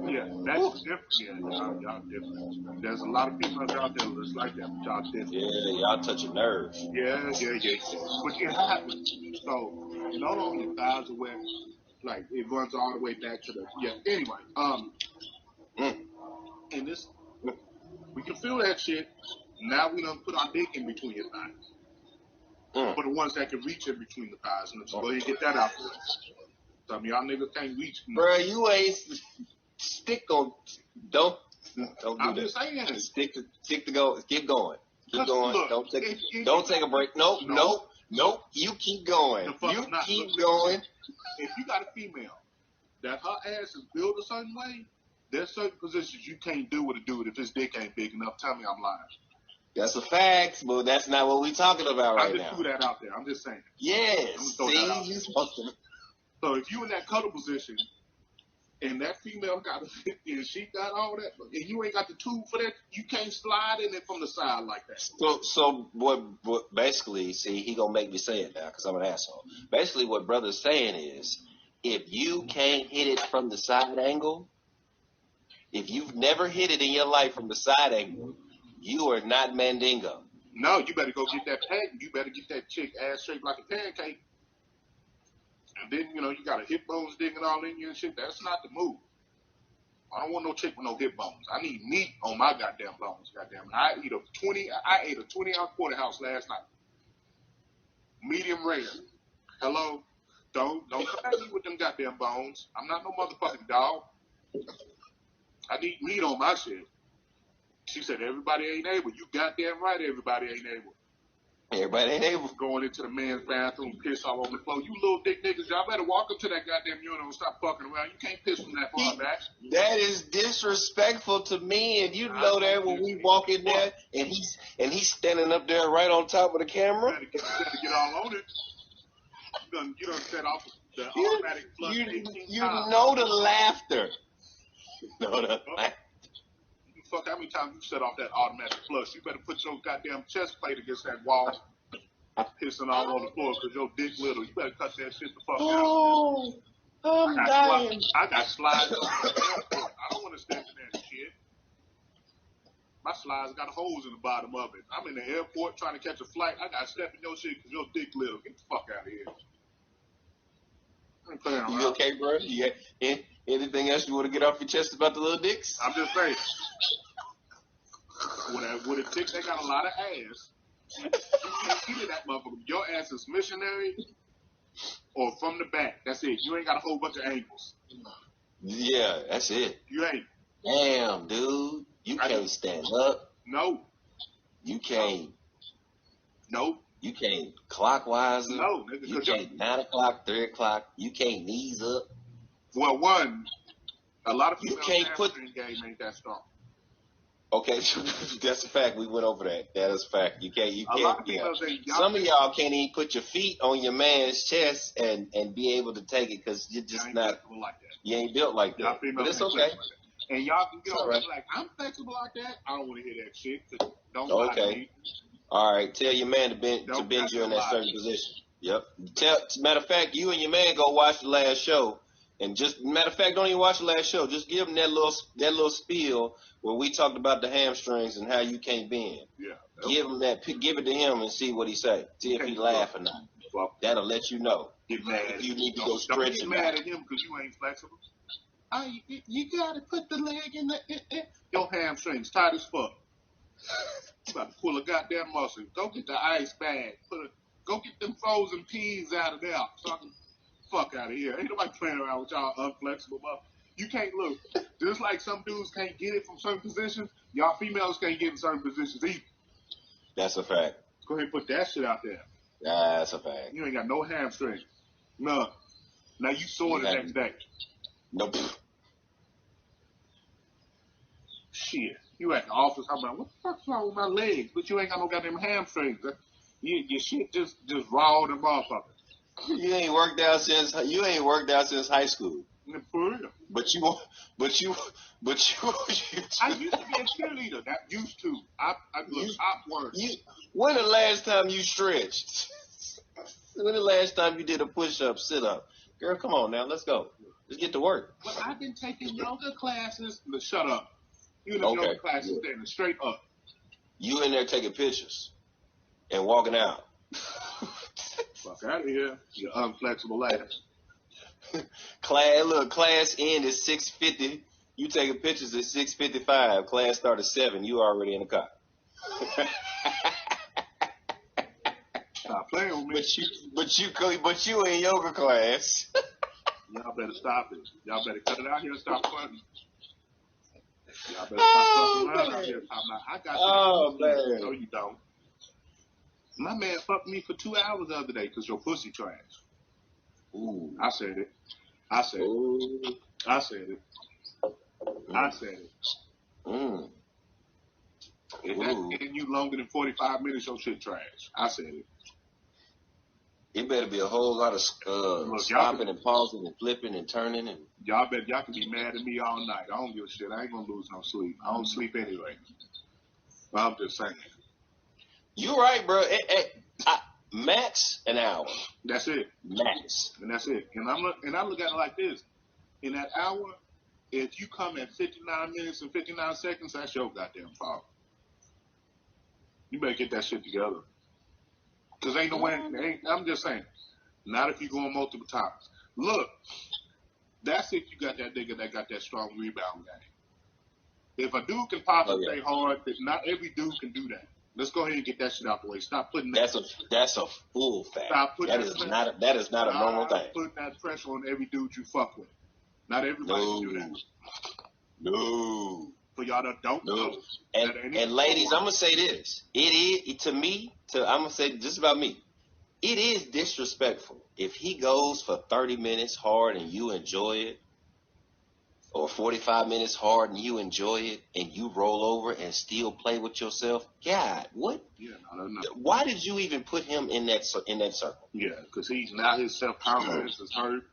yeah, that's different. Yeah, y'all different. There's a lot of females out there that's like that, but y'all different. Yeah, y'all touching nerves. Yeah. But it happens. So, not only your thighs are wet, like it runs all the way back to the anyway, and this we can feel that shit. Now we done put our dick in between your thighs. For the ones that can reach in between the thighs, and so you get that out there. Some of y'all niggas can't reach me. Bro, you ain't don't do I'm that. just saying. Stick to go. Keep going. Keep going. Look, don't take a break. Nope. You keep going. Keep going. If you got a female that her ass is built a certain way, there's certain positions you can't do with a dude if his dick ain't big enough. Tell me I'm lying. That's a fact, but that's not what we're talking about right now. I just threw that out there. I'm just saying. Yes. See, you supposed to. So if you in that cuddle position, and that female and she got all that, and you ain't got the tool for that, you can't slide in it from the side like that. So what basically, see, he gonna make me say it now because I'm an asshole. Basically, what brother's saying is, if you can't hit it from the side angle, if you've never hit it in your life from the side angle, you are not Mandingo. No, you better go get that pancake. You better get that chick ass shaped like a pancake. And then, you got a hip bones digging all in you and shit. That's not the move. I don't want no chick with no hip bones. I need meat on my goddamn bones, goddamn. I ate a 20-ounce porterhouse last night. Medium rare. Hello? Don't come at me with them goddamn bones. I'm not no motherfucking dog. I need meat on my shit. She said, everybody ain't able. You goddamn right, everybody ain't able. Everybody ain't able. Going into the man's bathroom, piss all over the floor. You little dick niggas, y'all better walk up to that goddamn urinal and stop fucking around. You can't piss from that far back. That is disrespectful to me, and you know that when we walk in there and he's standing up there right on top of the camera. You better get all on it. You done set off the automatic flush 18 times. You know the laughter. Fuck, how many times you set off that automatic flush? You better put your goddamn chest plate against that wall, pissing all on the floor because your dick little. You better cut that shit the fuck out. I'm dying. I got slides on the airport. I don't want to stand in that shit. My slides got holes in the bottom of it. I'm in the airport trying to catch a flight. I got to step in your shit because your dick little. Get the fuck out of here. You okay, bro? You got anything else you want to get off your chest about the little dicks? I'm just saying. With a dick that got a lot of ass, you can't get in that motherfucker. Your ass is missionary or from the back. That's it. You ain't got a whole bunch of angles. Yeah, that's it. You ain't. Damn, dude. You can't stand up. No. You can't. No. You can't clockwise. No, nigga. You can't 9 o'clock, 3 o'clock. You can't knees up. Well, one, a lot of people can't put game ain't that strong. Okay, that's a fact. We went over that. That is a fact. You can't. Some of y'all can't even put your feet on your man's chest and be able to take it because you're just not. Like that. You ain't built like that. But it's okay. And y'all can get on like, I'm flexible like that. I don't want to hear that shit. Don't lie to me. All right. Tell your man to bend you in that certain position. Yep. Matter of fact, you and your man go watch the last show, and just matter of fact, don't even watch the last show. Just give him that little spiel where we talked about the hamstrings and how you can't bend. Yeah. Give him that. Give it to him and see what he say. See if he laugh or not. Well, that'll let you know. Get mad. If you need to go Don't stretch. get mad at him because you ain't flexible. You gotta put the leg in the your hamstrings tight as fuck. You about to pull a goddamn muscle. Go get the ice bag. Go get them frozen peas out of there. So I can fuck out of here. Ain't nobody playing around with y'all unflexible mother. You can't look. Just like some dudes can't get it from certain positions, y'all females can't get in certain positions either. That's a fact. Go ahead and put that shit out there. That's a fact. You ain't got no hamstrings. None. Now you sore the next day. Nope. Shit. You at the office, I'm like, what the fuck's wrong with my legs? But you ain't got no goddamn hamstrings. Your shit just raw and motherfucker. You ain't worked out since high school. For real. But you I used to be a cheerleader. That used to. I look upward. When the last time you stretched? When the last time you did a push-up, sit-up? Girl, come on now, let's go. Let's get to work. Well, I've been taking yoga classes. Shut up. You in the yoga classes standing straight up. You in there taking pictures and walking out. Fuck out of here, you unflexible ass. Class end is 6:50. You taking pictures at 6:55. Class start at 7. You already in the car. Stop playing with me. But you in yoga class. Y'all better stop it. Y'all better cut it out here and stop playing. Y'all better stop fucking around out here talking about, I got man. No, you don't. My man fucked me for 2 hours the other day because your pussy trash. Ooh. I said it. I said it. I said it. I said it. If that's getting you longer than 45 minutes, your shit trash. I said it. It better be a whole lot of stopping and pausing and flipping and turning and. Y'all can be mad at me all night. I don't give a shit. I ain't gonna lose no sleep. I don't sleep anyway. I'm just saying. You right, bro. Max an hour. That's it. Max. And that's it. And I look at it like this. In that hour, if you come at 59 minutes and 59 seconds, that's your goddamn fault. You better get that shit together. Because ain't no way. I'm just saying. Not if you're going multiple times. Look, that's if you got that nigga that got that strong rebound game. If a dude can pop and stay hard, not every dude can do that. Let's go ahead and get that shit out the way. Stop putting that. That's a full fact. That is not a normal thing. Putting that pressure on every dude you fuck with. Not everybody can do that. No. For y'all that don't know. And ladies, I'm gonna say this. I'm gonna say just about me. It is disrespectful if he goes for 30 minutes hard and you enjoy it, or 45 minutes hard and you enjoy it, and you roll over and still play with yourself. God, what? Yeah, no. Why did you even put him in that circle? Yeah, because now his self-confidence is hurt.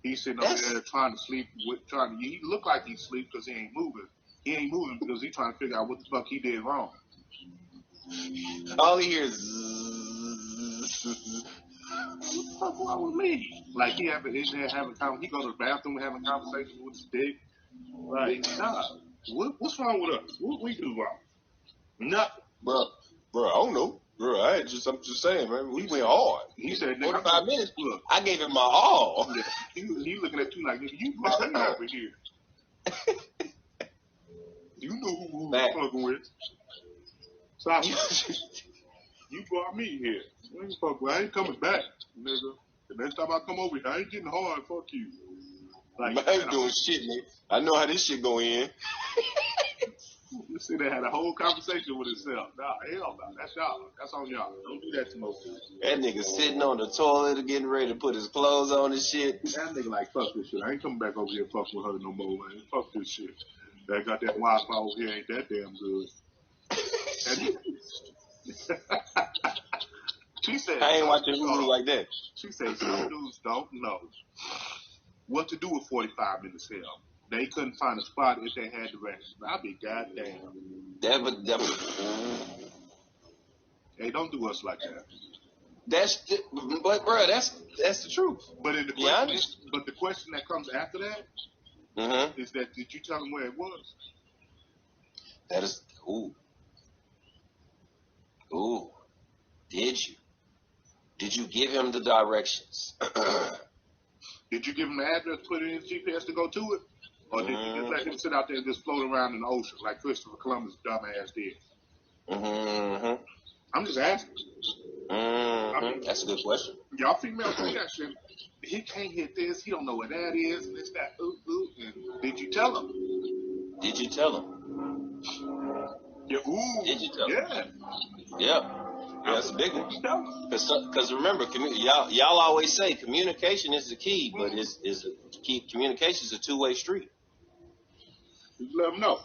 He's sitting over there trying to sleep. He look like he's asleep because he ain't moving. He ain't moving because he's trying to figure out what the fuck he did wrong. All he hears is, what the fuck wrong with me? Like he go to the bathroom having conversations with his dick. Like, nah, what's wrong with us? What we do wrong? Nothing. Bro, I don't know. Bro, I'm just saying, man. We went hard. He said, 45 minutes. Look, I gave him my all. Yeah. He looking at you like, nigga, you brought me over here. You know who we're fucking with. Stop. You brought me here. I ain't coming back, nigga. The next time I come over here, I ain't getting hard. Fuck you. Like, I ain't doing shit, man. I know how this shit go in. You see, they had a whole conversation with himself. Nah, hell no. That's y'all. That's on y'all. Don't do that to most people. That nigga sitting on the toilet getting ready to put his clothes on and shit. That nigga like, fuck this shit. I ain't coming back over here fucking with her no more, man. Fuck this shit. That got that Wi-Fi over here ain't that damn good. She said, I ain't watching Hulu like that. She said some dudes don't know what to do with 45 minutes here. They couldn't find a spot if they had the rest. I'll be goddamn. That Hey, don't do us like that. but bro, that's the truth. But in the question, but the question that comes after that is that did you tell him where it was? That is ooh. Did you? Did you give him the directions? Did you give him the address, put it in his GPS to go to it? Or did you just let him sit out there and just float around in the ocean like Christopher Columbus dumbass did? I'm just asking. I mean, that's a good question. Y'all females do that shit. He can't hit this. He don't know what that is. And it's that And did you tell him? Did you tell him? Yeah. Ooh. Did you tell him? Yeah. Yeah, that's a big one. Because remember, y'all always say communication is the key, but communication is a two-way street. Just let them know.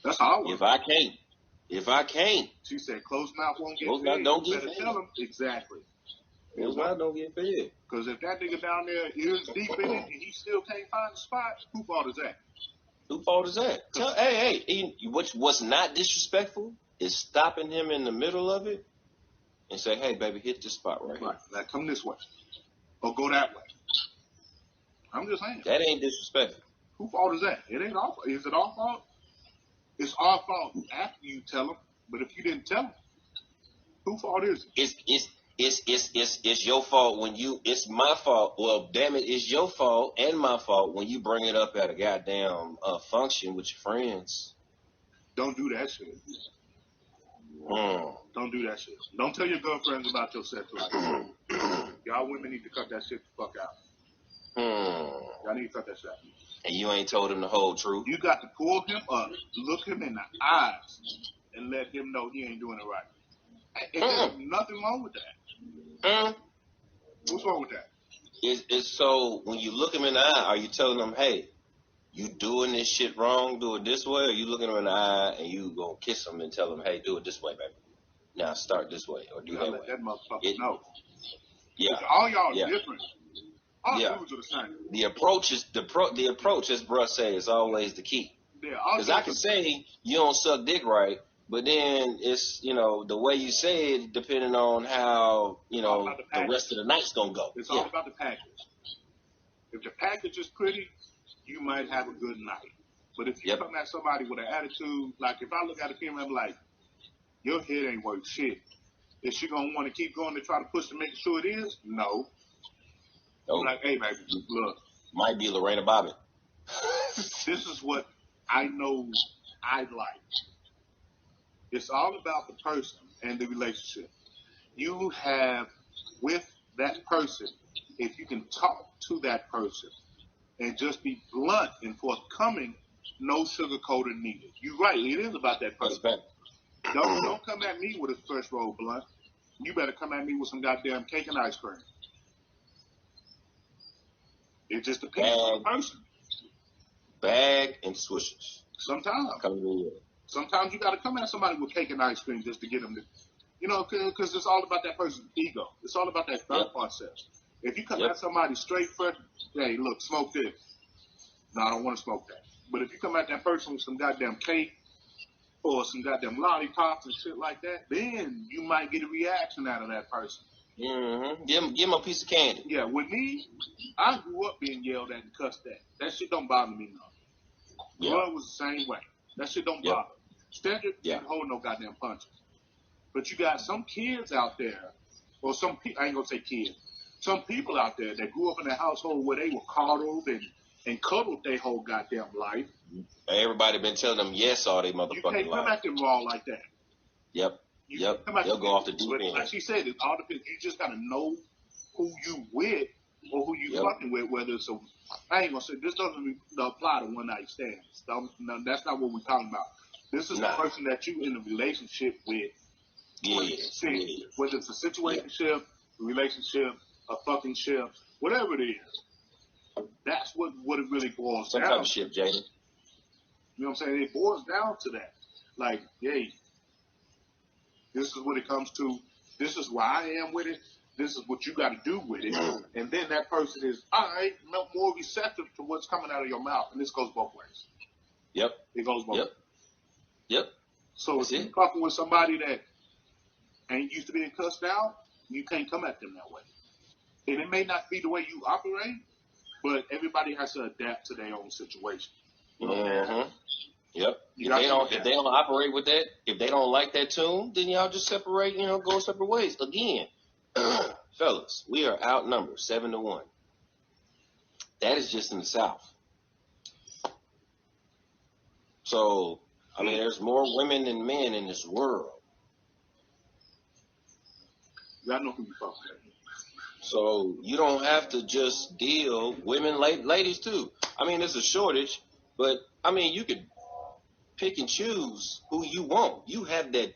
That's how I want. If I can't, she said, "Closed mouth won't get closed fed." Mouth don't get fed. Tell them exactly. Closed mouth don't get fed. Because if that nigga down there is deep in it and he still can't find the spot, who fault is that? Who fault is that? Hey, what's not disrespectful is stopping him in the middle of it and say, "Hey, baby, hit this spot right here. Like, come this way, or go that way." I'm just saying. That ain't disrespectful. Who fault is that? It ain't our fault. Is it our fault? It's our fault after you tell them. But if you didn't tell them, who fault is it? It's your fault when you. It's my fault. Well, damn it, it's your fault and my fault when you bring it up at a goddamn function with your friends. Don't do that shit. Don't do that shit. Don't tell your girlfriends about your sex life. Y'all women need to cut that shit the fuck out. Y'all need to cut that shit out. And you ain't told him the whole truth. You got to pull him up, look him in the eyes, and let him know he ain't doing it right. And there's nothing wrong with that. What's wrong with that? It's so when you look him in the eye, are you telling him, "Hey, you doing this shit wrong, do it this way," or you looking him in the eye and you gonna kiss him and tell him, "Hey, do it this way, baby. Now start this way or do that way." Let that motherfucker know. Yeah. All y'all are different. All yeah. dudes are the same. The approach is the approach, as bruh say, is always the key. Because I can say you don't suck dick right, but then it's the way you say it, depending on how the rest of the night's gonna go. It's all about the package. If the package is pretty, you might have a good night. But if you come at somebody with an attitude, like if I look at a female, I'm like, your head ain't worth shit. Is she gonna want to keep going to try to push to make sure it is? No. I'm like, hey, baby, look. Might be Lorena Bobbitt. This is what I know I like. It's all about the person and the relationship. You have with that person, if you can talk to that person and just be blunt and forthcoming, no sugarcoating needed. You're right. It is about that person. Don't come at me with a fresh roll blunt. You better come at me with some goddamn cake and ice cream. It just depends on the person. Bag and swishers. Sometimes you got to come at somebody with cake and ice cream just to get them to, because it's all about that person's ego. It's all about that thought process. If you come at somebody straight fresh, hey, look, smoke this. No, I don't want to smoke that. But if you come at that person with some goddamn cake or some goddamn lollipops and shit like that, then you might get a reaction out of that person. Give him a piece of candy. Yeah, with me, I grew up being yelled at and cussed at. That shit don't bother me none. Blood was the same way. That shit don't bother. Cedric didn't hold no goddamn punches. But you got some kids out there, or I ain't gonna say kids, some people out there that grew up in a household where they were coddled and cuddled their whole goddamn life. Everybody been telling them yes all they motherfucking life. You can't come at them raw like that. They'll go off the deep end. Like she said, it all depends. You just gotta know who you with or who you fucking with, whether it's I ain't gonna say, this doesn't apply to one night stands. That's not what we're talking about. This is the person that you in a relationship with. Whether it's a situationship, a relationship, a fucking ship, whatever it is. That's what it really boils down to. Some type of ship, Jaden. You know what I'm saying? It boils down to that. Like, hey, this is what it comes to. This is why I am with it. This is what you got to do with it. And then that person is, all right, more receptive to what's coming out of your mouth. And this goes both ways. It goes both ways. So if you're fucking with somebody that ain't used to being cussed out, You can't come at them that way. And it may not be the way you operate, but everybody has to adapt to their own situation. Mm-hmm. Yep. If they don't operate with that, if they don't like that tune, then y'all just separate, go separate ways. Again, fellas, we are outnumbered 7-1. That is just in the South. So, I mean, there's more women than men in this world. Y'all know who you fuck with. So you don't have to just deal women, ladies too. I mean, there's a shortage, but I mean, you could pick and choose who you want. You have that.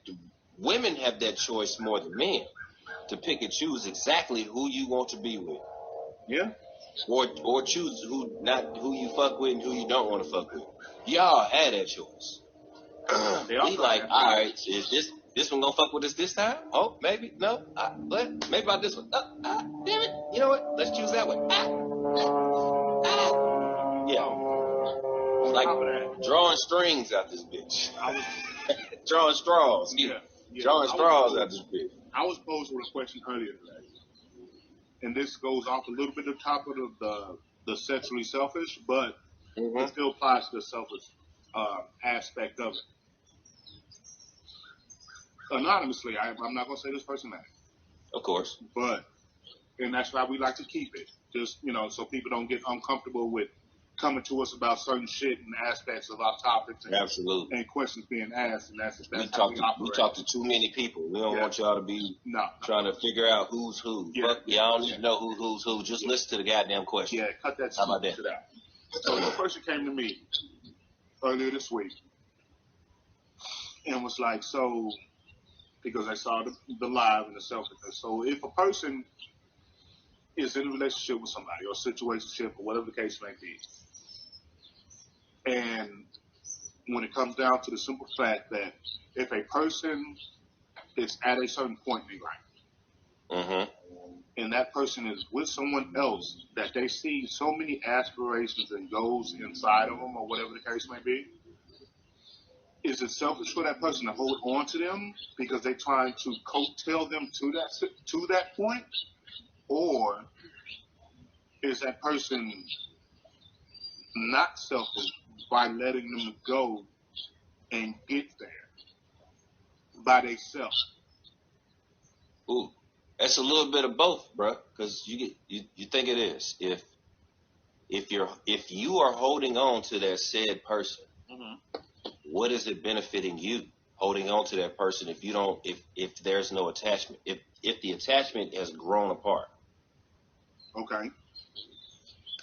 Women have that choice more than men to pick and choose exactly who you want to be with. Yeah. Or choose who you fuck with and who you don't want to fuck with. Y'all had that choice. We like, all right, is this one gonna fuck with us this time? Oh, maybe no. Maybe about this one. Damn it! You know what? Let's choose that one. Yeah. Like drawing strings out this bitch. Drawing straws. Yeah. Drawing straws out this bitch. I was posed with a question earlier today, and this goes off a little bit of top of the sexually selfish, but it still applies to the selfish aspect of it. Anonymously, I'm not going to say this person name. Of course. And that's why we like to keep it. Just, so people don't get uncomfortable with coming to us about certain shit and aspects of our topics. Absolutely. And questions being asked. And that's we how we operate. We talk to too many people. We don't want y'all to be trying to figure out who's who. Y'all don't need to know who's who. Just listen to the goddamn question. Yeah, cut that How about that? out. So the person came to me earlier this week and was like, because I saw the live and the selfishness. So if a person is in a relationship with somebody or situationship or whatever the case may be, and when it comes down to the simple fact that if a person is at a certain point in their life, and that person is with someone else that they see so many aspirations and goals inside of them or whatever the case may be, is it selfish for that person to hold on to them because they're trying to coattail them to that point? Or is that person not selfish by letting them go and get there by themselves? Ooh, that's a little bit of both, bro. Because you think it is. If you are holding on to that said person, what is it benefiting you holding on to that person if there's no attachment? If the attachment has grown apart. Okay.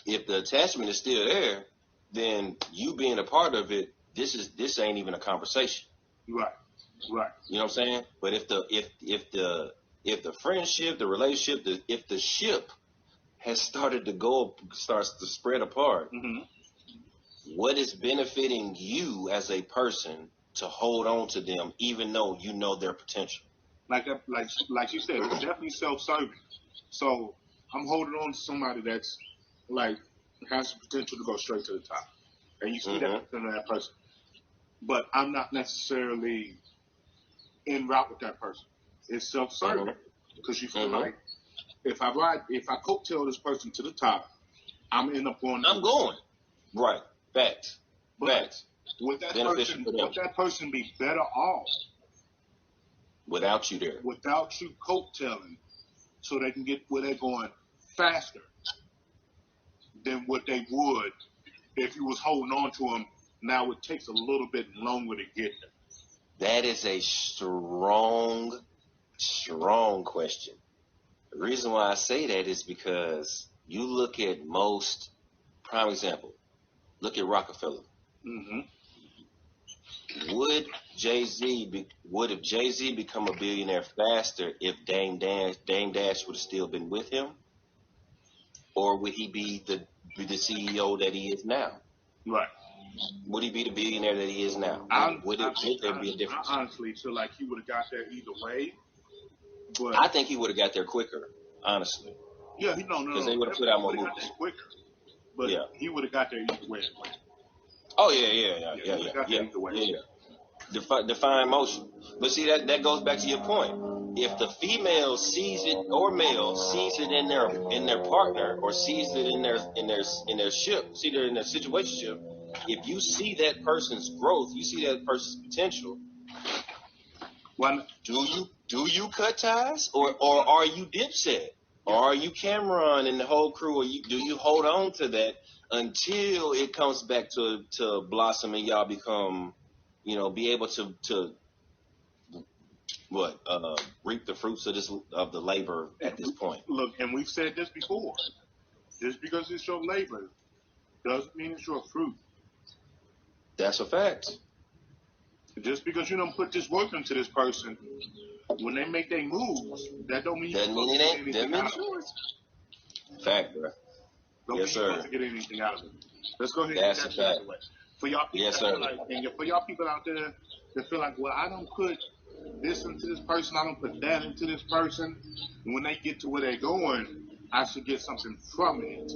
If the attachment is still there, then you being a part of it, this ain't even a conversation. Right. You know what I'm saying? But if the friendship, the relationship, if the ship has started to starts to spread apart, what is benefiting you as a person to hold on to them, even though you know their potential? Like you said, it's definitely self-serving. So I'm holding on to somebody that's like has the potential to go straight to the top, and you see that in that person. But I'm not necessarily en route with that person. It's self-serving because you feel like if I coattail this person to the top, I'm end up going. I'm going right. Facts. Would that person be better off without you there? Without you coattailing, so they can get where they're going faster than what they would if you was holding on to them. Now it takes a little bit longer to get there. That is a strong question. The reason why I say that is because you look at prime example, look at Rockefeller. Would if Jay-Z become a billionaire faster if Dame Dash would have still been with him? Or would he be the CEO that he is now? Right. Would he be the billionaire that he is now? Would there be a difference? I honestly feel like he would have got there either way. But I think he would have got there quicker, honestly. Yeah, no. Because they would have put out more movies. Quicker. But he would have got there either way. Oh, yeah. Either way. Yeah. Define motion. But see, that goes back to your point. if the female sees it or male sees it in their partner or sees it in their ship, see it in their situationship, if you see that person's growth, you see that person's potential, do you cut ties or are you Dipset? Or are you Cameron and the whole crew, or do you hold on to that until it comes back to blossom and y'all become, be able to reap the fruits of the labor at this point? Look, and we've said this before. Just because it's your labor doesn't mean it's your fruit. That's a fact. Just because you don't put this work into this person, when they make their moves, that don't mean it ain't yours. Fact, bro. Yes, sir. Supposed to get anything out of it. Let's go ahead and That's get that out of the way. For y'all people, yes, sir. For y'all people out there that feel like, well, I don't put this into this person, I don't put that into this person. And when they get to where they're going, I should get something from it.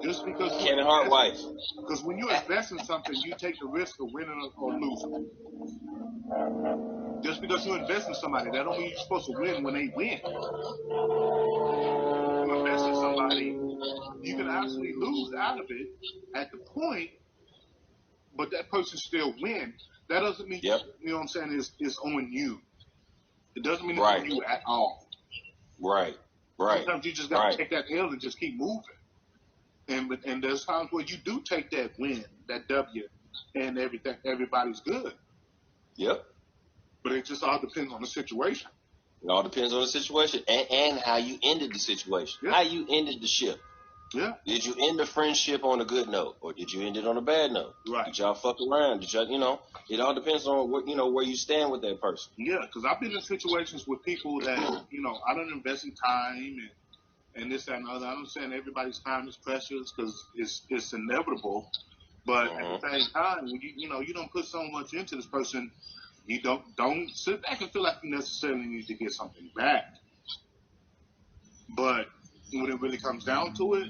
Just because Kevin Hart wife. Because when you invest in something, you take the risk of winning or losing. Just because you invest in somebody, that don't mean you're supposed to win when they win. You invest in somebody, you can actually lose out of it at the point, but that person still win. That doesn't mean, you know what I'm saying, it's on you. It doesn't mean it's on you at all. Right. Sometimes you just got to take that L and just keep moving. And there's times where you do take that win, that W, and everybody's good. Yep. But it just all depends on the situation. It all depends on the situation and how you ended the situation. Yeah. How you ended the ship. Yeah. Did you end the friendship on a good note, or did you end it on a bad note? Right. Did y'all fuck around? Did y'all, it all depends on what, where you stand with that person. Yeah, because I've been in situations with people that, I don't invest in time and this, that, and other. I'm saying everybody's time is precious because it's inevitable. But at the same time, when you don't put so much into this person, you don't sit back and feel like you necessarily need to get something back. But when it really comes down to it,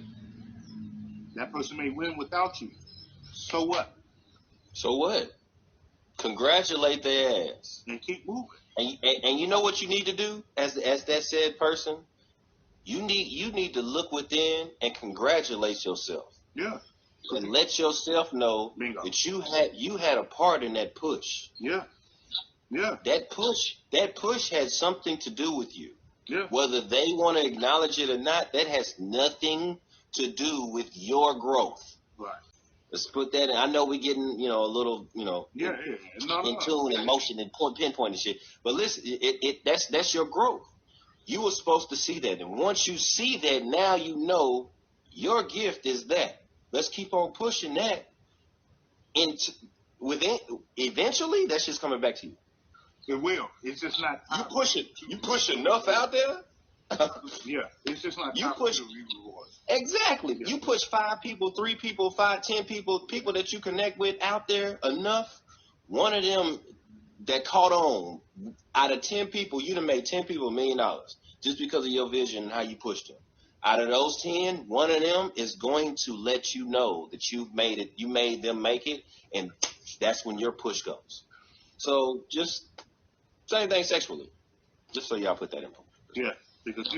that person may win without you. So what? So what? Congratulate their ass and keep moving. And you know what you need to do as that said person? You need to look within and congratulate yourself. Yeah. And let yourself know that you had a part in that push. Yeah. Yeah. That push had something to do with you. Yeah. Whether they want to acknowledge it or not, that has nothing to do with your growth. Right. Let's put that in. I know we're getting, a little, in tune and motion and pinpoint and shit. But listen, that's your growth. You were supposed to see that. And once you see that, now you know your gift is that. Let's keep on pushing that. Eventually, that's just coming back to you. It will. It's just not time. You push enough out there. Yeah, it's just not you push rewards. Exactly. Yeah. You push 5 people, 3 people, 5, 10 people that you connect with out there enough. One of them that caught on, out of 10 people, you done made 10 people $1 million just because of your vision and how you pushed them. Out of those 10, one of them is going to let you know that you've made it. You made them make it, and that's when your push goes. So just same thing sexually. Just so y'all put that in. Yeah, because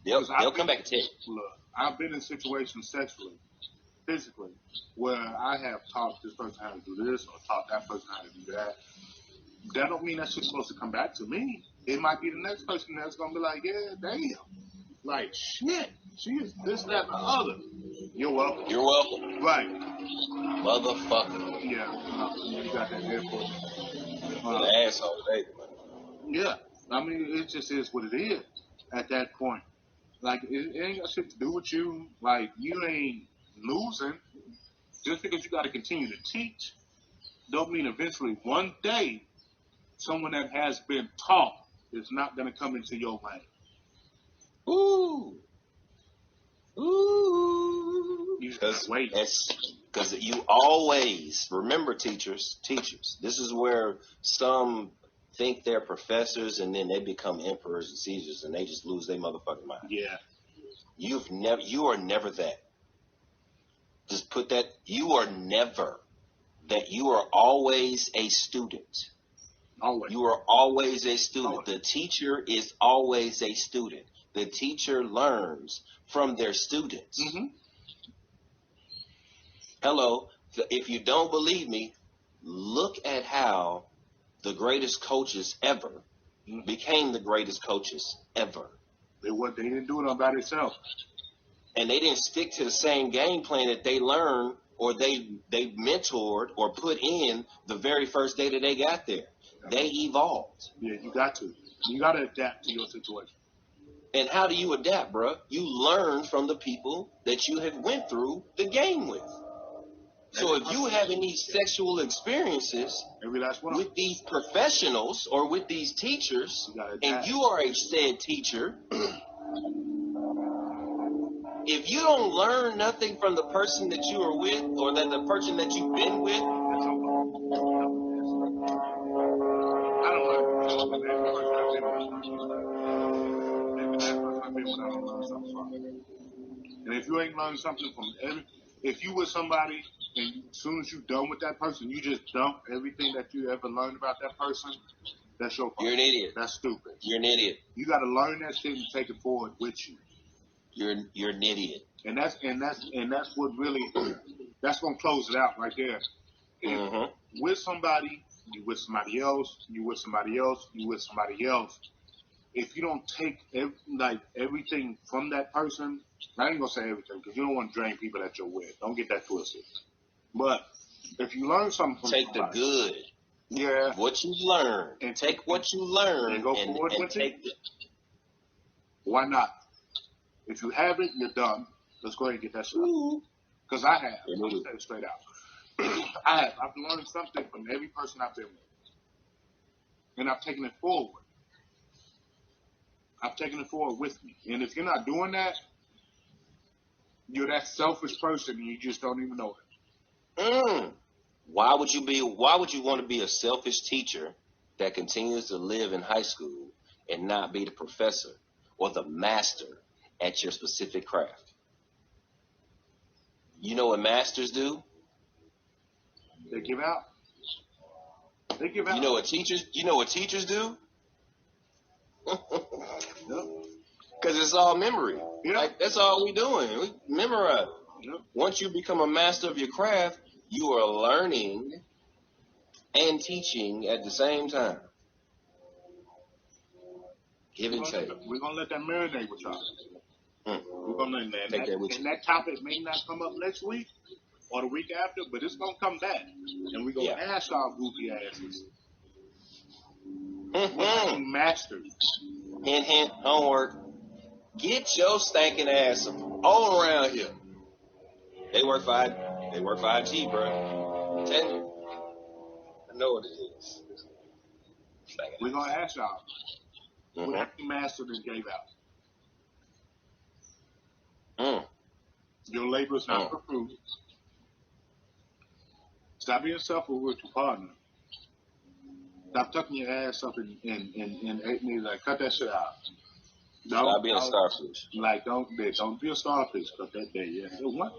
they'll come back and tell you. Look, I've been in situations sexually, physically, where I have taught this person how to do this or taught that person how to do that. That don't mean that shit's supposed to come back to me. It might be the next person that's gonna be like, yeah, damn, like shit, she is this, that, and the other. You're welcome. You're welcome. Right. Motherfucker. Yeah, you got that there for me. An asshole today, man. Yeah, I mean, it just is what it is at that point. Like, it ain't got shit to do with you. Like, you ain't losing. Just because you got to continue to teach don't mean eventually one day someone that has been taught is not going to come into your lane. Ooh. Because you always, remember teachers, this is where some think they're professors and then they become emperors and Caesars and they just lose their motherfucking mind. Yeah. You are never that. Just put that, you are never that. You are always a student. Always. You are always a student. Always. The teacher is always a student. The teacher learns from their students. Mm-hmm. Hello. If you don't believe me, look at how the greatest coaches ever became the greatest coaches ever. They didn't do it all by themselves. And they didn't stick to the same game plan that they learned or they mentored or put in the very first day that they got there. They evolved. Yeah, you got to. You got to adapt to your situation. And how do you adapt, bro? You learn from the people that you have went through the game with. So if you having these sexual experiences Every last one. with these professionals or with these teachers, and you are a said teacher, if you don't learn nothing from the person that you are with or that the person that you've been with, and if you ain't learned something from if you with somebody and as soon as you done with that person, you just dump everything that you ever learned about that person, that's your fault. You're an idiot. That's stupid. You're an idiot. You got to learn that shit and take it forward with you. You're an idiot. And that's what really that's gonna close it out right there. If with somebody, you with somebody else, you with somebody else, you with somebody else. If you don't take everything from that person, I ain't gonna say everything because you don't want to drain people that you're with. Don't get that twisted. But if you learn something from take somebody, the good. Yeah. What you learn. And take what you learn and go forward with take it. Why not? If you have it, you're done. Let's go ahead and get that shit out. Because I have. I'm gonna say it straight out. I've learned something from every person I've been with. And I've taken it forward. I've taken it forward with me. And if you're not doing that, you're that selfish person and you just don't even know it. Why would you want to be a selfish teacher that continues to live in high school and not be the professor or the master at your specific craft? You know what masters do? They give out. They give out. You know what teachers do? Because it's all memory. Yep. Like, that's all we doing. We memorize. Yep. Once you become a master of your craft, you are learning and teaching at the same time. Give and take. We're going to let that marinate with y'all. We're going to let that. And that topic may not come up next week or the week after, but it's going to come back. And we're going to ask y'all goofy asses. We're masters. Hint, hint, homework. Get your stinking ass all around here. They work 5G, bro. I'm telling you. I know what it is. We're going to ask y'all. What every master that gave out. Your labor is not for fruit. Stop being selfish with your partner. Stop tucking your ass up and cut that shit out. Stop being a starfish. Don't be a starfish. Cut that day. Yeah. Look,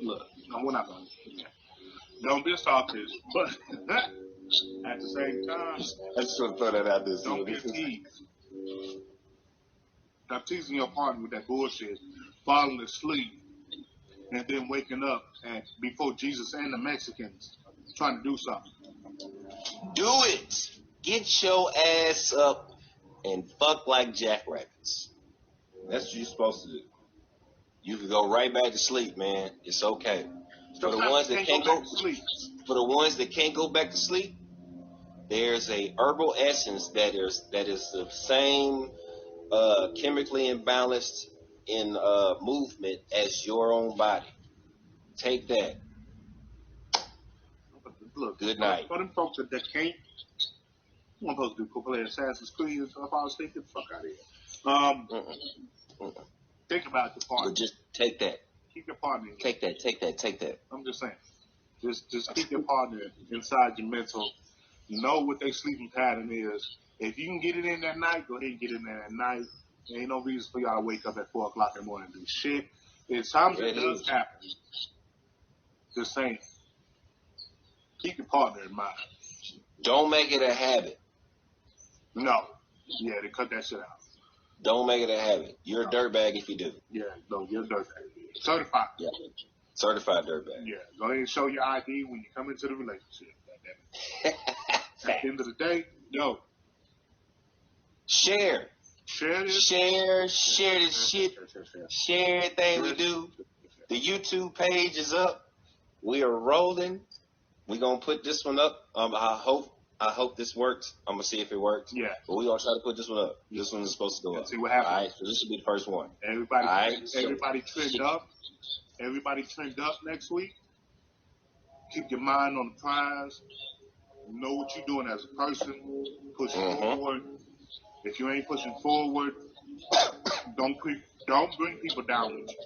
we're not going to. Don't be a starfish. But at the same time, I just want to throw that out there. Don't be a tease. Stop teasing your partner with that bullshit, falling asleep, and then waking up before Jesus and the Mexicans trying to do something. Do it. Get your ass up and fuck like jackrabbits. That's what you're supposed to do. You can go right back to sleep, man. It's okay. For the ones that can't go back to sleep, there's a herbal essence that is the same chemically imbalanced in movement as your own body. Take that. Look, good night. For them folks that can't, I'm supposed to play Assassin's Creed and stuff. I was thinking, fuck out of here. Think about your partner. But just take that. Keep your partner. Take that. I'm just saying. Just keep your partner inside your mental. Know what their sleeping pattern is. If you can get it in that night, go ahead and get it in there at night. There ain't no reason for y'all to wake up at 4 o'clock in the morning and do shit. It's times it does happen. Just saying. Keep your partner in mind. Don't make it a habit. No. Yeah, they cut that shit out. Don't make it a habit. You're a dirtbag if you do. Yeah, no, you're a dirtbag. Certified. Yeah. Certified dirtbag. Yeah, go ahead and show your ID when you come into the relationship. At the end of the day, yo. Share. Share this. Share this shit. Share everything we do. The YouTube page is up. We are rolling. We're going to put this one up. I hope this works. I'm going to see if it works. Yeah. But we're going to try to put this one up. This one is supposed to go up. See what happens. All right, so this should be the first one. Everybody, all right, everybody trend up. Everybody trend up next week. Keep your mind on the prize. Know what you're doing as a person. Push forward. If you ain't pushing forward, don't bring people down with you.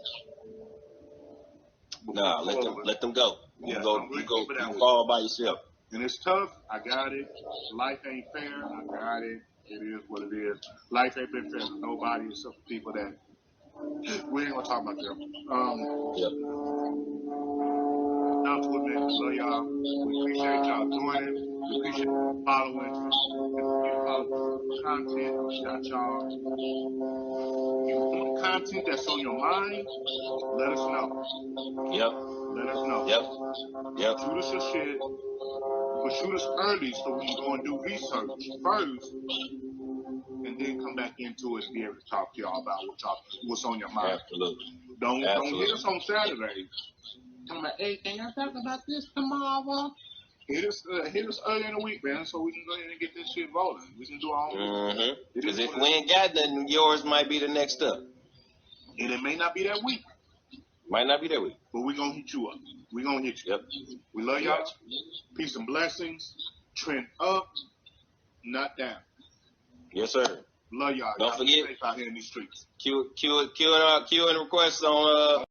Nah, let them go. You fall by yourself. And it's tough. I got it. Life ain't fair. I got it. It is what it is. Life ain't been fair to nobody except for people that we ain't gonna talk about them. Down to it, man. So y'all, we appreciate y'all joining. We appreciate you following. Content that y'all. You want content that's on your mind? Let us know. Yep. Let us know. Yep. Shoot us your shit. But shoot us early so we can go and do research first, and then come back into it and be able to talk to y'all about what's on your mind. Absolutely. Don't hit us on Saturday. Talking about, hey, can I talk about this tomorrow? Hit us early in the week, man, so we can go ahead and get this shit rolling. We can do our own. Because if we ain't got nothing, yours might be the next up. And it may not be that week. Might not be that week. But we're going to hit you up. We're going to hit you. Yep. We love y'all. Peace and blessings. Trend up, not down. Yes, sir. Love y'all. Don't forget. Safe out here in these streets. Q and requests on